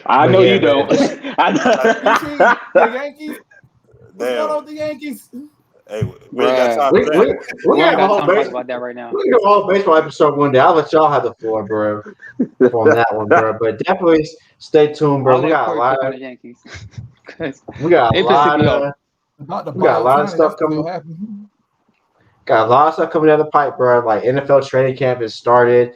I But know yeah, you don't. man. I BT, know. the Yankees. What's Damn. going on with the Yankees? Hey, we ain't got time we, for we, that. we We can ain't have a got whole time to talk baseball. about that right now. We can do a whole baseball episode one day. I'll let y'all have the floor, bro, on that one, bro. But definitely stay tuned, bro. I'll We let got a Corey lot cook on of the Yankees. Because we got a it pisses lot me of off. About to we got a lot of Ohtani, stuff that's coming. still happening. Got a lot of stuff coming down the pipe, bro. Like NFL training camp has started.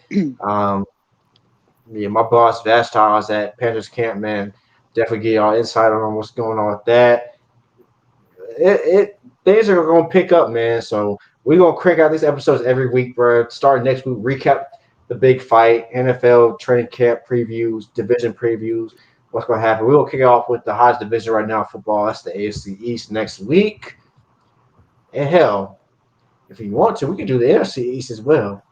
Yeah, my boss Vastar is at Panthers camp, man. Definitely get y'all insight on what's going on with that. It things are gonna pick up, man. So we're gonna crank out these episodes every week, bro. Starting next week, recap the big fight, NFL training camp previews, division previews. What's gonna happen? We'll kick it off with the hottest division right now, football. That's the AFC East next week. And hell, if you want to, we can do the NFC East as well.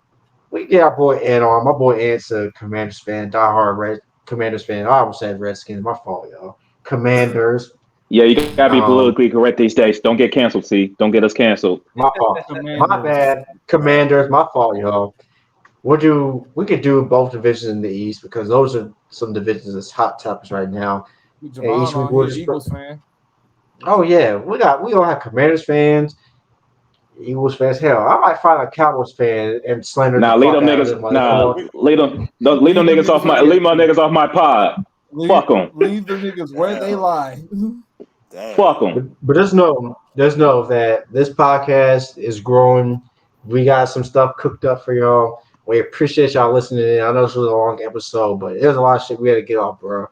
We can get our boy Ant on. My boy Ant's a Commanders fan, diehard Commanders fan. I almost said Redskins. My fault, y'all. Commanders. Yeah, you gotta be Um, politically correct these days. Don't get canceled, see. Don't get us canceled. My fault. My bad. Commanders. My fault, y'all. We could do both divisions in the East because those are some divisions that's hot topics right now. Javon Each week on we'll here, just Eagles fan. oh yeah, we gonna have Commanders fans. Eagles fans. Hell, I might find a Cowboys fan and slander Nah, the leave fuck them out of niggas. them. Like, come Nah, on. leave them niggas off my. Leave my niggas off my pod. Fuck them. Leave the niggas where they lie. Damn. Fuck them. But just know that this podcast is growing. We got some stuff cooked up for y'all. We appreciate y'all listening in. I know this was a long episode, but there's a lot of shit we had to get off, bro.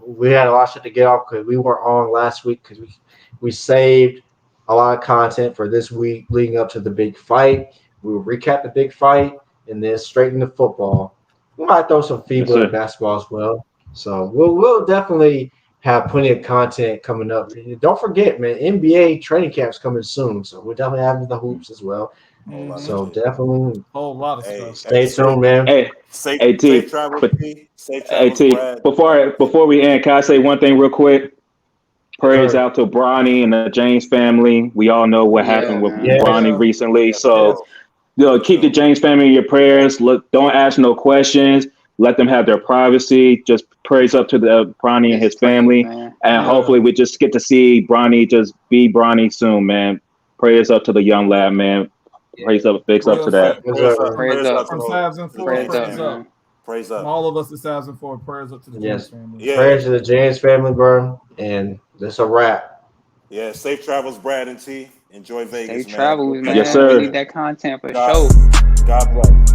We had a lot of shit to get off because we weren't on last week because we saved a lot of content for this week leading up to the big fight. We will recap the big fight and then straight into football. We might throw some Yes, FIBA sir. and basketball as well. So we'll definitely have plenty of content coming up. Don't forget, man, NBA training camp's coming soon. So we're definitely having the hoops as well. Whole lot of So shit. definitely Whole lot of Hey, stuff. stay tuned, man. Hey, Safe, hey, T. safe travels, But T. Safe hey, travels, T. Brad. Before we end, can I say one thing real quick? Praise Sure. out to Bronny and the James family. We all know what happened with man. Bronny Yeah. recently. Yeah, So, keep the James family in your prayers. Look, don't ask no questions. Let them have their privacy. Just praise up to the Bronny and his Just praise, family, man. and Yeah. hopefully we just get to see Bronny just be Bronny soon, man. Prayers up to the young lad, man. Praise up, bigs up to that. Yes, Prayers sir. up, Praise prayers up. up to From the Savs and Four, Praise James up, praise family. up. man. Praise From up. all of us at Savs and Four, prayers up to the Yes. James family. Yeah, Prayers to the James family, bro. And that's a wrap. yeah. Safe travels, Brad and T. Enjoy Vegas, Safe man. travels, Go man. Yes, catch y'all We sir. need later. that content for God, sure. God bless.